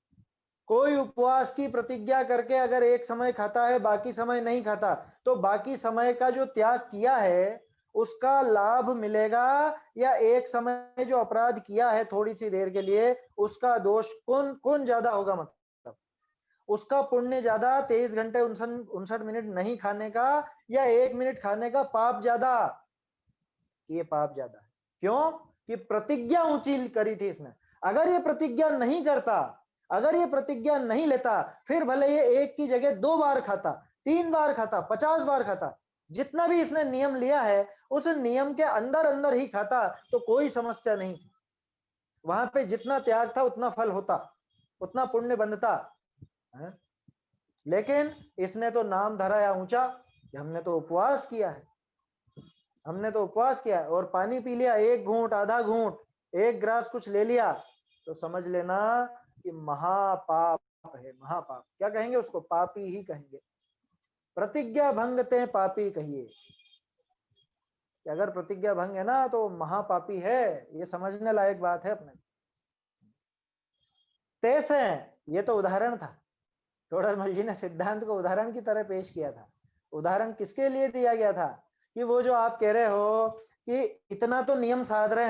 Speaker 1: कोई उपवास की प्रतिज्ञा करके अगर एक समय खाता है बाकी समय नहीं खाता, तो बाकी समय का जो त्याग किया है उसका लाभ मिलेगा, या एक समय जो अपराध किया है थोड़ी सी देर के लिए उसका दोष कौन कौन ज्यादा होगा? मतलब उसका पुण्य ज्यादा 23 घंटे 59 मिनट नहीं खाने का, या 1 मिनट खाने का पाप ज्यादा? ये पाप ज्यादा है। क्यों? कि प्रतिज्ञा ऊंची करी थी इसने। अगर ये प्रतिज्ञा नहीं करता, अगर ये प्रतिज्ञा नहीं लेता, फिर भले ये एक की जगह 2 बार खाता, 3 बार खाता, 50 बार खाता, जितना भी इसने नियम लिया है उस नियम के अंदर अंदर ही खाता, तो कोई समस्या नहीं थी। वहां पे जितना त्याग था उतना फल होता, उतना पुण्य बनता है। लेकिन इसने तो नाम धरा या ऊंचा कि हमने तो उपवास किया है, हमने तो उपवास किया है, और पानी पी लिया, 1 घूंट, आधा घूंट, 1 ग्लास कुछ ले लिया, तो समझ लेना कि महापाप है। महापाप क्या कहेंगे उसको? पापी ही कहेंगे। प्रतिज्ञा भंगते पापी कहिए कि अगर प्रतिज्ञा भंग है ना तो महापापी है। ये समझने लायक बात है अपने। तैसे ये तो उदाहरण था। टोडरमल जी ने सिद्धांत को उदाहरण की तरह पेश किया था। उदाहरण किसके लिए दिया गया था? कि वो जो आप कह रहे हो कि इतना तो नियम साध रहे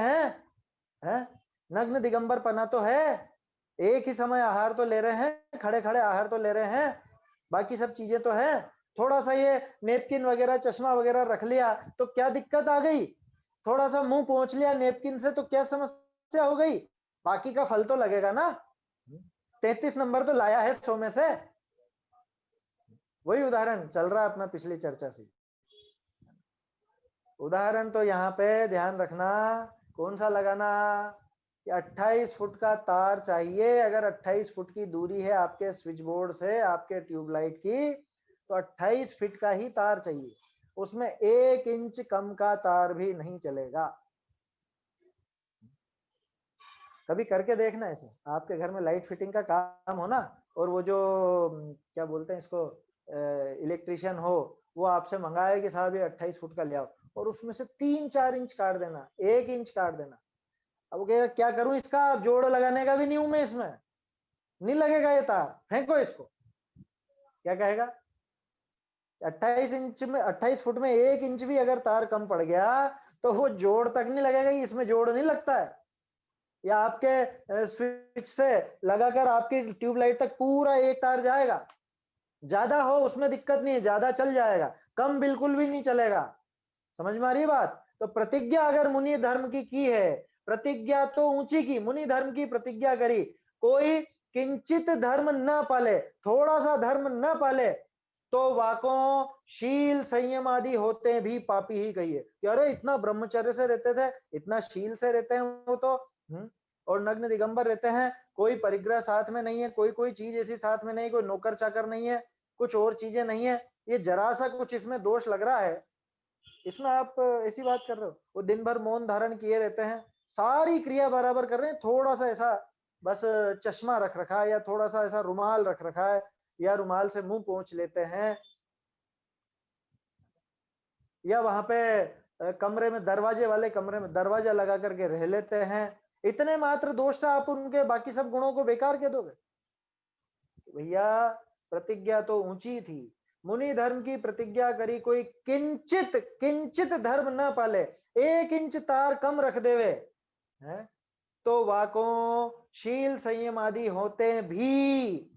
Speaker 1: हैं? नग्न दिगंबर पना तो है, एक ही समय आहार तो ले रहे हैं, खड़े खड़े आहार तो ले रहे हैं, बाकी सब चीजें तो है। थोड़ा सा ये नेपकिन वगैरह चश्मा वगैरह रख लिया तो क्या दिक्कत आ गई? थोड़ा सा मुंह पोंछ लिया नेपकिन से तो क्या समस्या हो गई? बाकी का फल तो लगेगा ना। 33 नंबर तो लाया है 100 में से। वही उदाहरण चल रहा है अपना पिछली चर्चा से। उदाहरण तो यहाँ पे ध्यान रखना, कौन सा लगाना कि 28 फुट का तार चाहिए। अगर 28 फुट की दूरी है आपके स्विच बोर्ड से आपके ट्यूबलाइट की, तो 28 फीट का ही तार चाहिए, उसमें 1 इंच कम का तार भी नहीं चलेगा। कभी करके देखना ऐसे, आपके घर में लाइट फिटिंग का काम हो ना, और वो जो क्या बोलते हैं इसको, इलेक्ट्रिशियन हो, वो आपसे मंगाए कि साहब ये 28 फुट का ले आओ, और उसमें से 3-4 इंच काट देना, 1 इंच काट देना। अब वो कहेगा क्या करूं इसका, जोड़ लगाने का भी नहीं हूं मैं, इसमें नहीं लगेगा ये तार, फेंको इसको। क्या कहेगा? 28 इंच में, 28 फुट में 1 इंच भी अगर तार कम पड़ गया तो वो जोड़ तक नहीं लगेगा, इसमें जोड़ नहीं लगता है। या आपके स्विच से लगाकर आपकी ट्यूबलाइट तक पूरा एक तार जाएगा, ज्यादा हो उसमें दिक्कत नहीं है, ज्यादा चल जाएगा, कम बिल्कुल भी नहीं चलेगा। समझ में आ रही है बात? तो प्रतिज्ञा अगर मुनि धर्म की है, प्रतिज्ञा तो ऊंची की, मुनि धर्म की प्रतिज्ञा करी, कोई किंचित धर्म न पाले, थोड़ा सा धर्म न पाले, तो वाको शील संयम आदि होते भी पापी ही कहिए। कि अरे इतना ब्रह्मचर्य से रहते थे, इतना शील से रहते हैं वो तो, और नग्न दिगंबर रहते हैं, कोई परिग्रह साथ में नहीं है, कोई कोई चीज ऐसी साथ में नहीं, कोई नौकर चाकर नहीं है, कुछ और चीजें नहीं है, ये जरा सा कुछ इसमें दोष लग रहा है, इसमें आप ऐसी बात कर रहे हो। वो दिन भर मौन धारण किए रहते हैं, सारी क्रिया बराबर कर रहे हैं, थोड़ा सा ऐसा बस चश्मा रख रखा है, या थोड़ा सा ऐसा रुमाल रख रखा है, या रुमाल से मुंह पोंछ लेते हैं, या वहां पे कमरे में, दरवाजे वाले कमरे में दरवाजा लगा करके रह लेते हैं, इतने मात्र दोष से आप उनके बाकी सब गुणों को बेकार कह दोगे? भैया प्रतिज्ञा तो ऊंची थी, मुनि धर्म की प्रतिज्ञा करी, कोई किंचित किंचित धर्म न पाले, 1 इंच तार कम रख देवे है, तो वाको शील संयम आदि होते भी,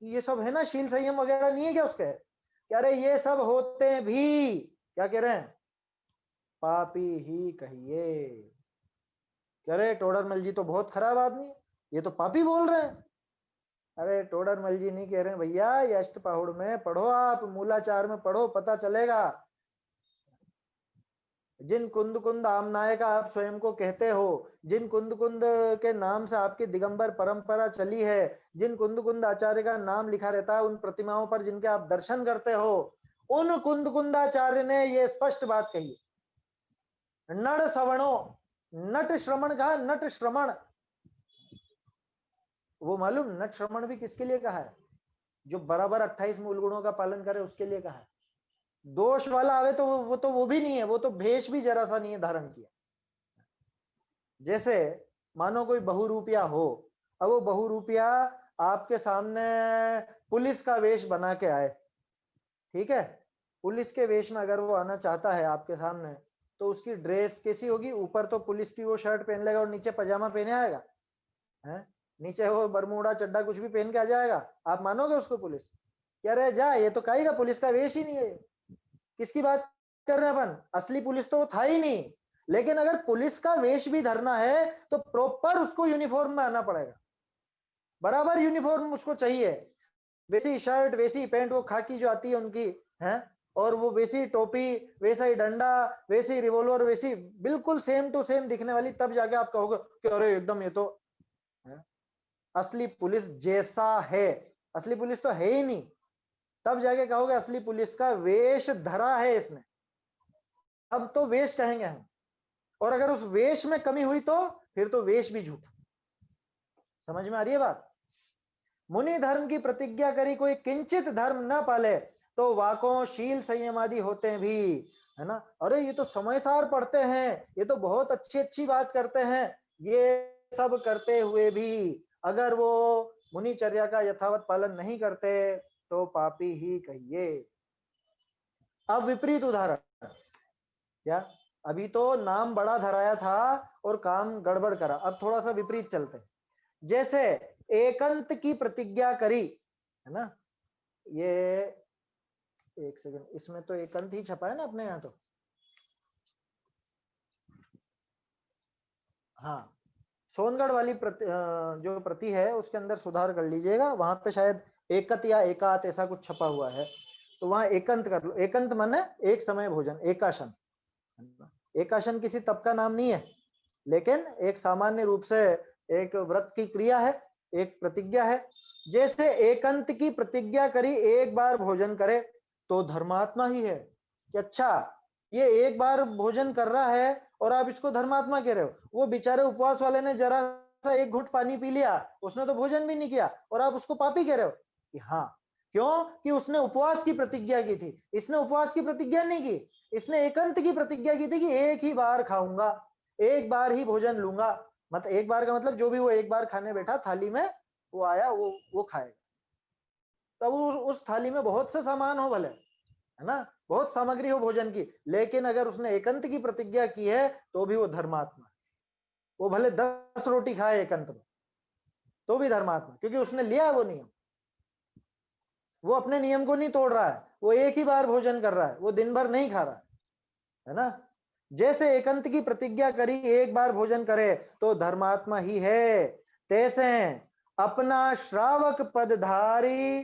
Speaker 1: ये सब है ना, शील संयम वगैरह नहीं है क्या उसके? कह रहे ये सब होते भी, क्या कह रहे हैं? पापी ही कहिए। कह रहे टोडरमल जी तो बहुत खराब आदमी है, ये तो पापी बोल रहे हैं। अरे टोडरमल जी नहीं कह रहे हैं भैया, ये अष्टपहुड़ में पढ़ो, आप मूलाचार में पढ़ो, पता चलेगा। जिन कुंद कुंद आमनाय का आप स्वयं को कहते हो, जिन कुंद कुंद के नाम से आपकी दिगंबर परंपरा चली है, जिन कुंद कुंद आचार्य का नाम लिखा रहता है उन प्रतिमाओं पर जिनके आप दर्शन करते हो, उन कुंद कुंदाचार्य ने ये स्पष्ट बात कही। नट श्रवणो, नट श्रवण कहा, नट श्रवण, वो मालूम नट श्रवण भी किसके लिए कहा है? जो बराबर 28 मूल गुणों का पालन करे उसके लिए कहा है। दोष वाला आवे तो वो भी नहीं है, वो तो भेष भी जरा सा नहीं है धारण किया। जैसे मानो कोई बहुरूपिया हो, अब वो बहुरूपिया आपके सामने पुलिस का वेश बना के आए, ठीक है, पुलिस के वेश में अगर वो आना चाहता है आपके सामने, तो उसकी ड्रेस कैसी होगी? ऊपर तो पुलिस की वो शर्ट पहन लेगा और नीचे पजामा पहने आएगा, है, नीचे वो बरमूडा चड्डा कुछ भी पहन के आ जाएगा, आप मानोगे उसको पुलिस? क्या रहे जा, ये तो कहेगा पुलिस का वेश ही नहीं है। किसकी बात कर रहे हैं अपन? असली पुलिस तो वो था ही नहीं। लेकिन अगर पुलिस का वेश भी धरना है तो प्रॉपर उसको यूनिफॉर्म में आना पड़ेगा, बराबर यूनिफॉर्म उसको चाहिए, वैसी शर्ट वैसी पैंट, वो खाकी जो आती है उनकी, है, और वो वैसी टोपी, वैसा ही डंडा, वैसी रिवॉल्वर, वैसी बिल्कुल सेम टू सेम दिखने वाली, तब जाके आप कहोगे कि अरे एकदम ये तो है असली पुलिस जैसा है। असली पुलिस तो है ही नहीं, तब जाके कहोगे असली पुलिस का वेश धरा है इसने, अब तो वेश कहेंगे हम। और अगर उस वेश में कमी हुई तो फिर तो वेश भी झूठा। समझ में आ रही है बात? मुनि धर्म की प्रतिज्ञा करी कोई किंचित धर्म न पाले, तो वाकों शील संयम आदि होते भी, है ना। अरे ये तो समय सार पढ़ते हैं, ये तो बहुत अच्छी अच्छी बात करते हैं, ये सब करते हुए भी अगर वो मुनिचर्या का यथावत पालन नहीं करते तो पापी ही कहिए। अब विपरीत उदाहरण, क्या, अभी तो नाम बड़ा धराया था और काम गड़बड़ करा, अब थोड़ा सा विपरीत चलते हैं। जैसे एकांत की प्रतिज्ञा करी, है ना, ये एक सेकंड, इसमें तो एकांत ही छपा है ना अपने यहाँ तो, हाँ, सोनगढ़ वाली जो प्रति है उसके अंदर सुधार कर लीजिएगा, वहां पे शायद एकत या एकात ऐसा कुछ छपा हुआ है, तो वहां एकांत कर लो। एकांत माने एक समय भोजन, एकाशन। एकाशन किसी तप का नाम नहीं है, लेकिन एक सामान्य रूप से एक व्रत की क्रिया है, एक प्रतिज्ञा है। जैसे एकांत की प्रतिज्ञा करी एक बार भोजन करे तो धर्मात्मा ही है कि अच्छा ये एक बार भोजन कर रहा है और आप इसको धर्मात्मा कह रहे हो। वो बेचारे उपवास वाले ने जरा सा एक घुट पानी पी लिया, उसने तो भोजन भी नहीं किया और आप उसको पापी कह रहे हो कि हाँ, क्यों कि उसने उपवास की प्रतिज्ञा की थी। इसने उपवास की प्रतिज्ञा नहीं की, इसने एकांत की प्रतिज्ञा की थी कि एक ही बार खाऊंगा, एक बार ही भोजन लूंगा। मतलब एक बार का मतलब जो भी वो एक बार खाने बैठा, थाली में वो आया, वो खाएगा, तब उस थाली में बहुत से सामान हो भले, है ना, बहुत सामग्री हो भोजन की, लेकिन अगर उसने एकांत की प्रतिज्ञा की है तो भी वो धर्मात्मा है। वो भले 10 रोटी खाए एकांत में तो भी धर्मात्मा, क्योंकि उसने लिया वो नियम, वो अपने नियम को नहीं तोड़ रहा है, वो एक ही बार भोजन कर रहा है, वो दिन भर नहीं खा रहा है ना। जैसे एकांत की प्रतिज्ञा करी एक बार भोजन करे तो धर्मात्मा ही है, तैसे अपना श्रावक पदधारी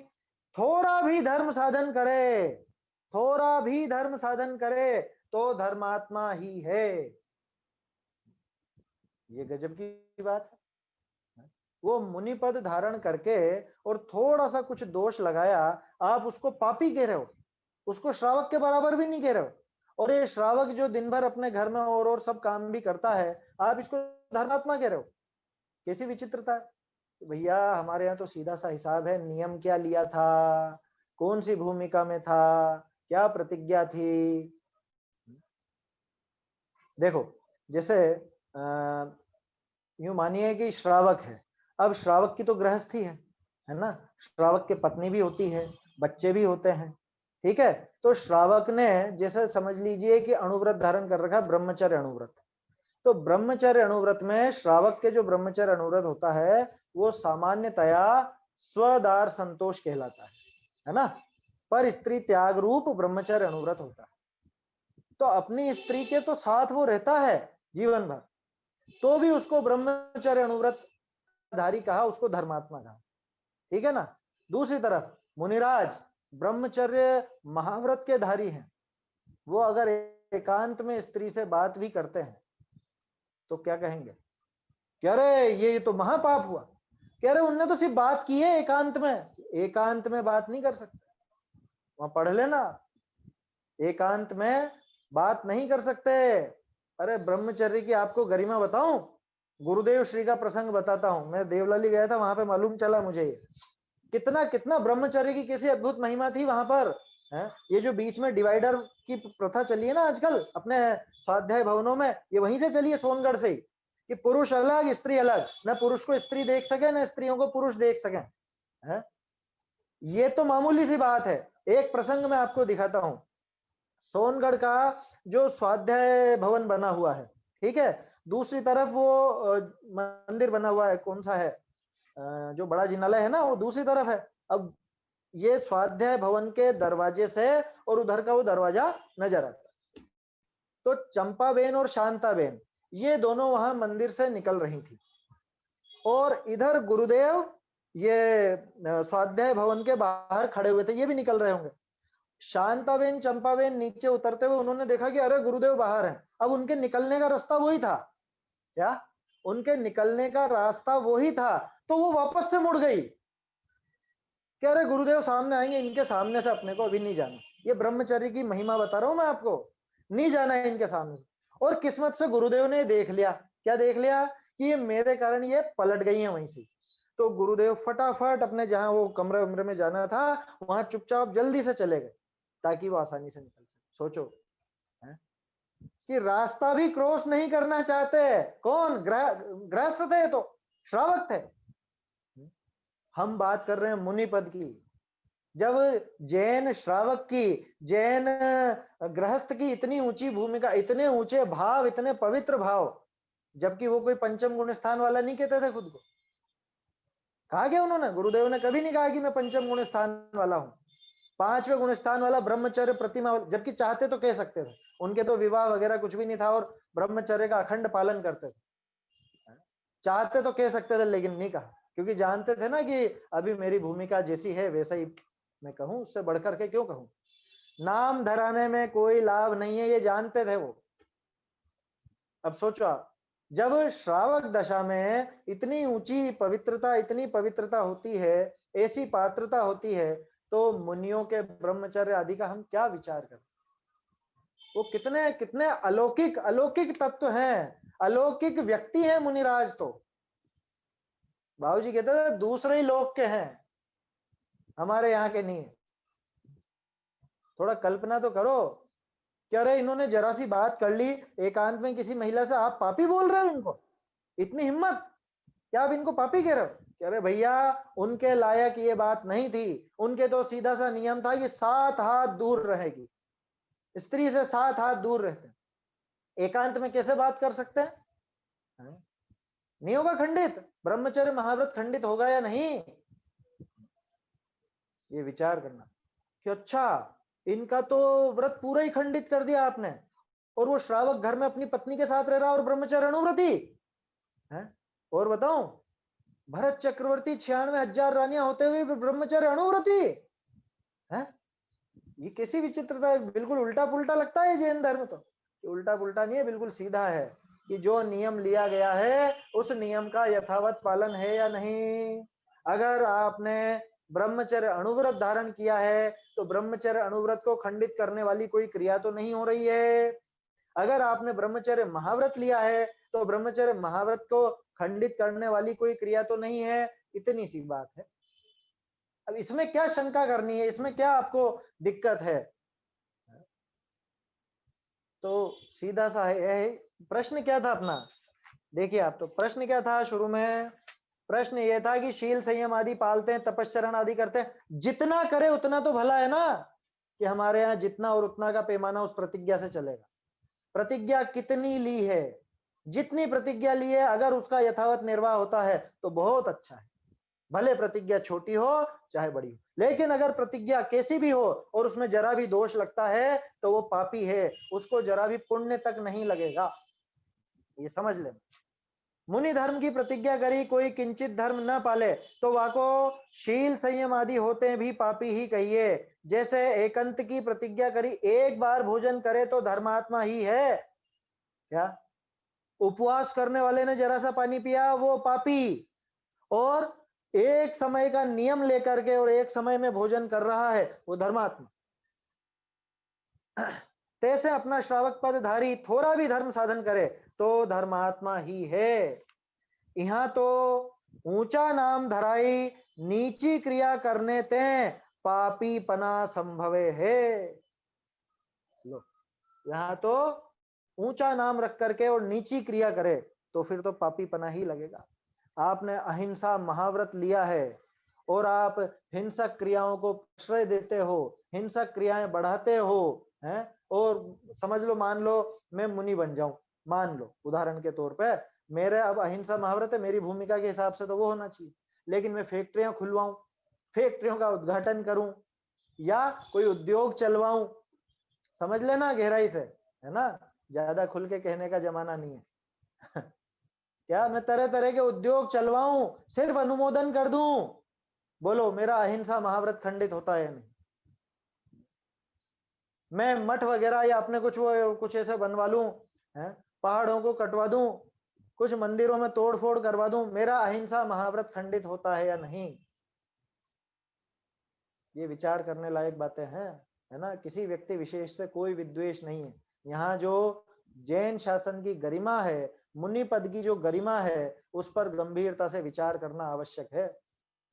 Speaker 1: थोड़ा भी धर्म साधन करे, थोड़ा भी धर्म साधन करे तो धर्मात्मा ही है। ये गजब की बात है। वो मुनि पद धारण करके और थोड़ा सा कुछ दोष लगाया, आप उसको पापी कह रहे हो, उसको श्रावक के बराबर भी नहीं कह रहे हो। और ये श्रावक जो दिन भर अपने घर में और सब काम भी करता है, आप इसको धर्मात्मा कह रहे हो। कैसी विचित्रता है। भैया हमारे यहाँ तो सीधा सा हिसाब है, नियम क्या लिया था, कौन सी भूमिका में था, क्या प्रतिज्ञा थी। देखो जैसे यूं मानिए कि श्रावक है, अब श्रावक की तो गृहस्थी है ना, श्रावक की पत्नी भी होती है, बच्चे भी होते हैं, ठीक है। तो श्रावक ने जैसे समझ लीजिए कि अणुव्रत धारण कर रखा है, ब्रह्मचर्य अणुव्रत। तो ब्रह्मचर्य अणुव्रत में श्रावक के जो ब्रह्मचर्य अणुव्रत होता है वो सामान्यतया स्वदार संतोष कहलाता है ना, पर स्त्री त्याग रूप ब्रह्मचर्य अणुव्रत होता है। तो अपनी स्त्री के तो साथ वो रहता है जीवन भर, तो भी उसको ब्रह्मचर्य अणुव्रत धारी कहा, उसको धर्मात्मा कहा, ठीक है ना। दूसरी तरफ मुनिराज ब्रह्मचर्य महाव्रत के धारी हैं, वो अगर एकांत में स्त्री से बात भी करते हैं तो क्या कहेंगे, कह रहे ये तो महापाप हुआ। कह रहे उनने तो सिर्फ बात की है एकांत में, एकांत में बात नहीं कर सकते, वहां पढ़ लेना, एकांत में बात नहीं कर सकते। अरे ब्रह्मचर्य की आपको गरिमा बताऊं, गुरुदेव श्री का प्रसंग बताता हूं। मैं देवलाली गया था, वहां पे मालूम चला मुझे कितना कितना ब्रह्मचर्य की कैसी अद्भुत महिमा थी वहां पर, है। ये जो बीच में डिवाइडर की प्रथा चली है ना आजकल अपने स्वाध्याय भवनों में, ये वहीं से चली है, सोनगढ़ से ही। कि पुरुष अलग स्त्री अलग, न पुरुष को स्त्री देख सके न स्त्रियों को पुरुष देख सके, है? ये तो मामूली सी बात है। एक प्रसंग मैं आपको दिखाता हूं। सोनगढ़ का जो स्वाध्याय भवन बना हुआ है, ठीक है, दूसरी तरफ वो मंदिर बना हुआ है, कौन सा है, जो बड़ा जिनालय है ना, वो दूसरी तरफ है। अब ये स्वाध्याय भवन के दरवाजे से और उधर का वो दरवाजा नजर आता है। तो चंपाबेन और शांताबेन ये दोनों वहां मंदिर से निकल रही थी और इधर गुरुदेव ये स्वाध्याय भवन के बाहर खड़े हुए थे, ये भी निकल रहे होंगे। शांताबेन चंपाबेन नीचे उतरते हुए उन्होंने देखा कि अरे गुरुदेव बाहर हैं। अब उनके निकलने का रास्ता वही था, क्या उनके निकलने का रास्ता वही था, तो वो वापस से मुड़ गई कि अरे गुरुदेव सामने आएंगे, इनके सामने से अपने को अभी नहीं जाना। ये ब्रह्मचर्य की महिमा बता रहा हूं मैं आपको, नहीं जाना है इनके सामने से। और किस्मत से गुरुदेव ने देख लिया, क्या देख लिया कि ये मेरे कारण ये पलट गई हैं वहीं से। तो गुरुदेव फटाफट अपने जहां वो कमरे उमरे में जाना था वहां चुपचाप जल्दी से चले गए ताकि वो आसानी से निकल सके। सोचो कि रास्ता भी क्रॉस नहीं करना चाहते। कौन? गृहस्थ थे, तो श्रावक थे। हम बात कर रहे हैं मुनि पद की। जब जैन श्रावक की, जैन गृहस्थ की इतनी ऊंची भूमिका, इतने ऊंचे भाव, इतने पवित्र भाव, जबकि वो कोई पंचम गुण स्थान वाला नहीं कहते थे खुद को। कहा गया उन्होंने, गुरुदेव ने कभी नहीं कहा कि मैं पंचम गुण स्थान वाला हूं, पांचवें गुण स्थान वाला, ब्रह्मचर्य प्रतिमा, जबकि चाहते तो कह सकते थे। उनके तो विवाह वगैरह कुछ भी नहीं था और ब्रह्मचर्य का अखंड पालन करते थे। चाहते तो कह सकते थे लेकिन नहीं कहा, क्योंकि जानते थे ना कि अभी मेरी भूमिका जैसी है वैसा ही मैं कहूं, उससे बढ़कर के क्यों कहूं। नाम धराने में कोई लाभ नहीं है, ये जानते थे वो। अब सोचो आप, जब श्रावक दशा में इतनी ऊंची पवित्रता, इतनी पवित्रता होती है, ऐसी पात्रता होती है, तो मुनियों के ब्रह्मचर्य आदि का हम क्या विचार करें। वो कितने कितने अलौकिक अलौकिक तत्व हैं, अलौकिक व्यक्ति हैं मुनिराज। तो बाबूजी कहते थे दूसरे ही लोक के हैं, हमारे यहाँ के नहीं है। थोड़ा कल्पना तो करो कि अरे इन्होंने जरा सी बात कर ली एकांत में किसी महिला से, आप पापी बोल रहे हो उनको, इतनी हिम्मत, क्या आप इनको पापी कह रहे हो? कि अरे भैया उनके लायक ये बात नहीं थी, उनके तो सीधा सा नियम था कि 7 हाथ दूर रहेगी, स्त्री से 7 हाथ दूर रहते हैं, एकांत में कैसे बात कर सकते हैं? नहीं होगा खंडित, ब्रह्मचर्य महाव्रत खंडित होगा या नहीं, ये विचार करना। कि अच्छा इनका तो व्रत पूरा ही खंडित कर दिया आपने, और वो श्रावक घर में अपनी पत्नी के साथ रह रहा और ब्रह्मचर्य अणुव्रती है। और बताऊं, भरत चक्रवर्ती 96,000 रानियां होते हुए ब्रह्मचर्य अणुव्रती है। ये कैसी विचित्रता है, बिल्कुल उल्टा पुल्टा लगता है जैन धर्म। तो उल्टा पुल्टा नहीं है, बिल्कुल सीधा है कि जो नियम लिया गया है उस नियम का यथावत पालन है या नहीं। अगर आपने ब्रह्मचर्य अणुव्रत धारण किया है तो ब्रह्मचर्य अणुव्रत को खंडित करने वाली कोई क्रिया तो नहीं हो रही है। अगर आपने ब्रह्मचर्य महाव्रत लिया है तो ब्रह्मचर्य महाव्रत को खंडित करने वाली कोई क्रिया तो नहीं है। इतनी सी बात है। अब इसमें क्या शंका करनी है, इसमें क्या आपको दिक्कत है? तो सीधा सा है। प्रश्न क्या था अपना, देखिए आप, तो प्रश्न क्या था शुरू में? प्रश्न ये था कि शील संयम आदि पालते हैं, तपश्चरण आदि करते हैं, जितना करे उतना तो भला है ना, कि हमारे यहाँ जितना और उतना का पैमाना उस प्रतिज्ञा से चलेगा। प्रतिज्ञा कितनी ली है, जितनी प्रतिज्ञा ली है, अगर उसका यथावत निर्वाह होता है तो बहुत अच्छा है, भले प्रतिज्ञा छोटी हो चाहे बड़ी हो। लेकिन अगर प्रतिज्ञा कैसी भी हो और उसमें जरा भी दोष लगता है तो वो पापी है, उसको जरा भी पुण्य तक नहीं लगेगा, ये समझ ले। मुनि धर्म की प्रतिज्ञा करी, कोई किंचित धर्म न पाले तो वाको शील संयम आदि होते भी पापी ही कहिए। जैसे एकांत की प्रतिज्ञा करी, एक बार भोजन करे तो धर्मात्मा ही है क्या? उपवास करने वाले ने जरा सा पानी पिया वो पापी, और एक समय का नियम लेकर के और एक समय में भोजन कर रहा है वो धर्मात्मा। तैसे अपना श्रावक पद धारी थोड़ा भी धर्म साधन करे तो धर्मात्मा ही है। यहाँ तो ऊंचा नाम धराई, नीची क्रिया करने ते पापी पना संभवे है। लो, यहाँ तो ऊंचा नाम रख करके और नीची क्रिया करे तो फिर तो पापीपना ही लगेगा। आपने अहिंसा महाव्रत लिया है और आप हिंसक क्रियाओं को प्रश्रय देते हो, हिंसक क्रियाएं बढ़ाते हो, हैं, और समझ लो, मान लो मैं मुनि बन जाऊं, मान लो उदाहरण के तौर पे, मेरे अब अहिंसा महाव्रत है, मेरी भूमिका के हिसाब से तो वो होना चाहिए, लेकिन मैं फैक्ट्रियां खुलवाऊं, फैक्ट्रियों का उद्घाटन करूं, या कोई उद्योग चलवाऊं, समझ लेना गहराई से, है ना, ज्यादा खुल के कहने का जमाना नहीं है। क्या मैं तरह तरह के उद्योग चलवाऊं, सिर्फ अनुमोदन कर दूं, बोलो मेरा अहिंसा महाव्रत खंडित होता है नहीं? मैं मठ वगैरह या अपने कुछ ऐसे बनवा लूं, हैं, पहाड़ों को कटवा दूं, कुछ मंदिरों में तोड़ फोड़ करवा दूं, मेरा अहिंसा महाव्रत खंडित होता है या नहीं? ये विचार करने लायक बातें हैं, है ना। किसी व्यक्ति विशेष से कोई विद्वेष नहीं है। यहाँ जो जैन शासन की गरिमा है, मुनि पद की जो गरिमा है, उस पर गंभीरता से विचार करना आवश्यक है।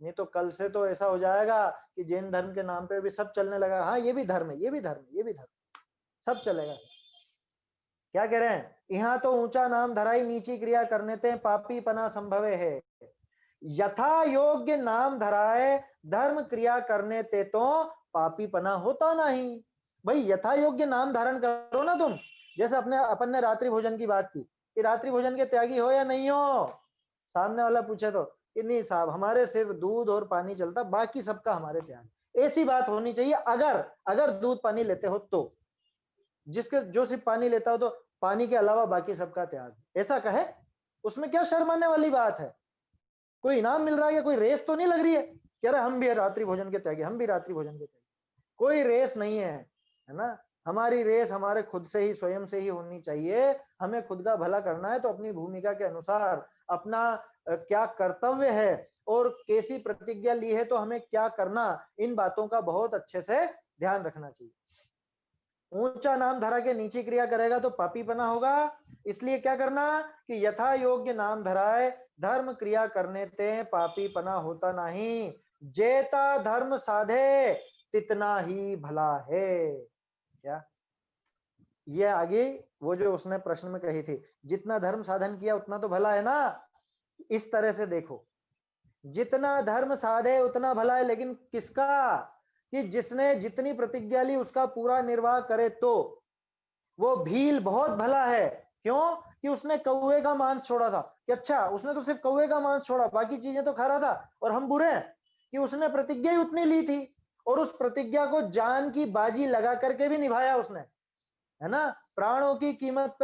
Speaker 1: नहीं तो कल से तो ऐसा हो जाएगा कि जैन धर्म के नाम पे भी सब चलने लगा, हाँ ये भी धर्म है, ये भी धर्म है, ये भी धर्म, सब चलेगा। क्या कह रहे हैं, यहाँ तो ऊंचा नाम धराई नीची क्रिया करने ते पापी पना संभवे है, यथा योग्य नाम धराए धर्म क्रिया करने ते तो पापी पना होता नहीं। भाई यथा योग्य नाम धारण करो ना तुम। जैसे अपन ने रात्रि भोजन की बात की कि रात्रि भोजन के त्यागी हो या नहीं हो, सामने वाला पूछे तो कि नहीं साहब, हमारे सिर्फ दूध और पानी चलता, बाकी सबका हमारे त्याग। ऐसी बात होनी चाहिए। अगर अगर दूध पानी लेते हो तो, जिसके जो सिर्फ पानी लेता हो तो पानी के अलावा बाकी सबका त्याग, ऐसा कहे, उसमें क्या शर्माने वाली बात है? कोई इनाम मिल रहा है या कोई रेस तो नहीं लग रही है? कह रहे हम भी रात्रि भोजन के त्यागी, हम भी रात्रि भोजन के त्यागी। कोई रेस नहीं है ना। हमारी रेस हमारे खुद से ही, स्वयं से ही होनी चाहिए। हमें खुद का भला करना है तो अपनी भूमिका के अनुसार अपना क्या कर्तव्य है और कैसी प्रतिज्ञा ली है तो हमें क्या करना, इन बातों का बहुत अच्छे से ध्यान रखना चाहिए। ऊंचा नाम धरा के नीची क्रिया करेगा तो पापीपना होगा। इसलिए क्या करना कि यथा योग्य नाम धराए धर्म क्रिया करने ते पापीपना होता नहीं, जेता धर्म साधे तितना ही भला है। क्या ये आगे वो जो उसने प्रश्न में कही थी, जितना धर्म साधन किया उतना तो भला है ना। इस तरह से देखो, जितना धर्म साधे उतना भला है, लेकिन किसका? कि जिसने जितनी प्रतिज्ञा ली उसका पूरा निर्वाह करे तो वो भील बहुत भला है। क्यों? कि उसने कौवे का मांस छोड़ा था। कि अच्छा, उसने तो सिर्फ कौवे का मांस छोड़ा, बाकी चीजें तो खा रहा था, और हम बुरे हैं कि उसने प्रतिज्ञा ही उतनी ली थी और उस प्रतिज्ञा को जान की बाजी लगा करके भी निभाया उसने, है ना। प्राणों की कीमत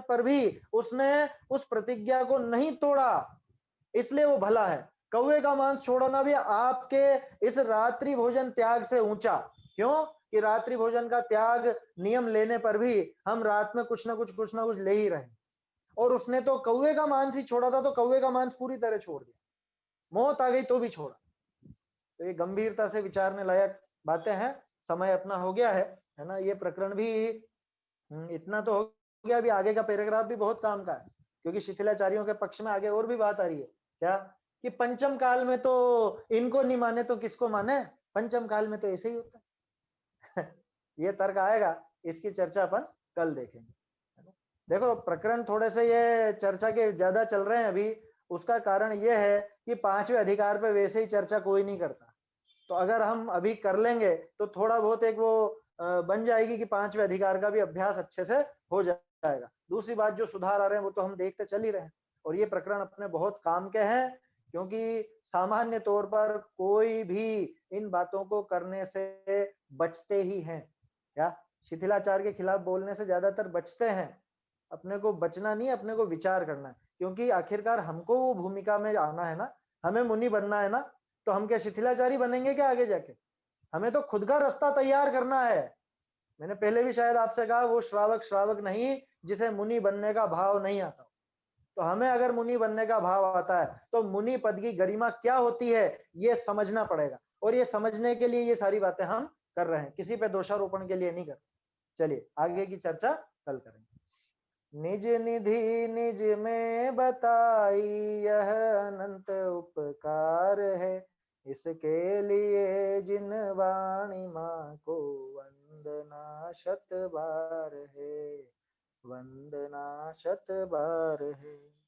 Speaker 1: पर भी उसने उस प्रतिज्ञा को नहीं तोड़ा, इसलिए वो भला है। कौवे का मांस छोड़ना भी आपके इस रात्रि भोजन त्याग से ऊंचा। क्यों? कि रात्रि भोजन का त्याग नियम लेने पर भी हम रात में कुछ ना कुछ ले ही रहे, और उसने तो कौवे का मांस ही छोड़ा था, तो कौवे का मांस पूरी तरह छोड़ दिया, मौत आ गई तो भी छोड़ा। तो ये गंभीरता से विचारने लायक बातें हैं। समय अपना हो गया है ना। ये प्रकरण भी इतना तो हो गया। अभी आगे का पैराग्राफ भी बहुत काम का है, क्योंकि शिथिलाचार्यों के पक्ष में आगे और भी बात आ रही है। क्या? कि पंचम काल में तो इनको नहीं माने तो किसको माने? पंचम काल में तो ऐसे ही होता है। ये तर्क आएगा, इसकी चर्चा अपन कल देखेंगे। देखो, प्रकरण थोड़े से ये चर्चा के ज्यादा चल रहे हैं अभी। उसका कारण ये है कि पांचवें अधिकार पे वैसे ही चर्चा कोई नहीं करता, तो अगर हम अभी कर लेंगे तो थोड़ा बहुत एक वो बन जाएगी कि पांचवें अधिकार का भी अभ्यास अच्छे से हो जाएगा। दूसरी बात, जो सुधार आ रहे हैं वो तो हम देखते चल ही रहे हैं, और ये प्रकरण अपने बहुत काम के हैं, क्योंकि सामान्य तौर पर कोई भी इन बातों को करने से बचते ही हैं। क्या? शिथिलाचार के खिलाफ बोलने से ज्यादातर बचते हैं। अपने को बचना नहीं, अपने को विचार करना है, क्योंकि आखिरकार हमको वो भूमिका में आना है ना, हमें मुनि बनना है ना। तो हम क्या शिथिलाचारी बनेंगे क्या आगे जाके? हमें तो खुद का रास्ता तैयार करना है। मैंने पहले भी शायद आपसे कहा, वो श्रावक श्रावक नहीं जिसे मुनि बनने का भाव नहीं आता। तो हमें अगर मुनि बनने का भाव आता है तो मुनि पद की गरिमा क्या होती है ये समझना पड़ेगा, और ये समझने के लिए ये सारी बातें हम कर रहे हैं, किसी पे दोषारोपण के लिए नहीं कर। चलिए आगे की चर्चा कल करेंगे। निज निधि निज में बताई यह अनंत उपकार है, इसके लिए जिन वाणी माँ को वंदना शत बार है। वंदना शत बार है।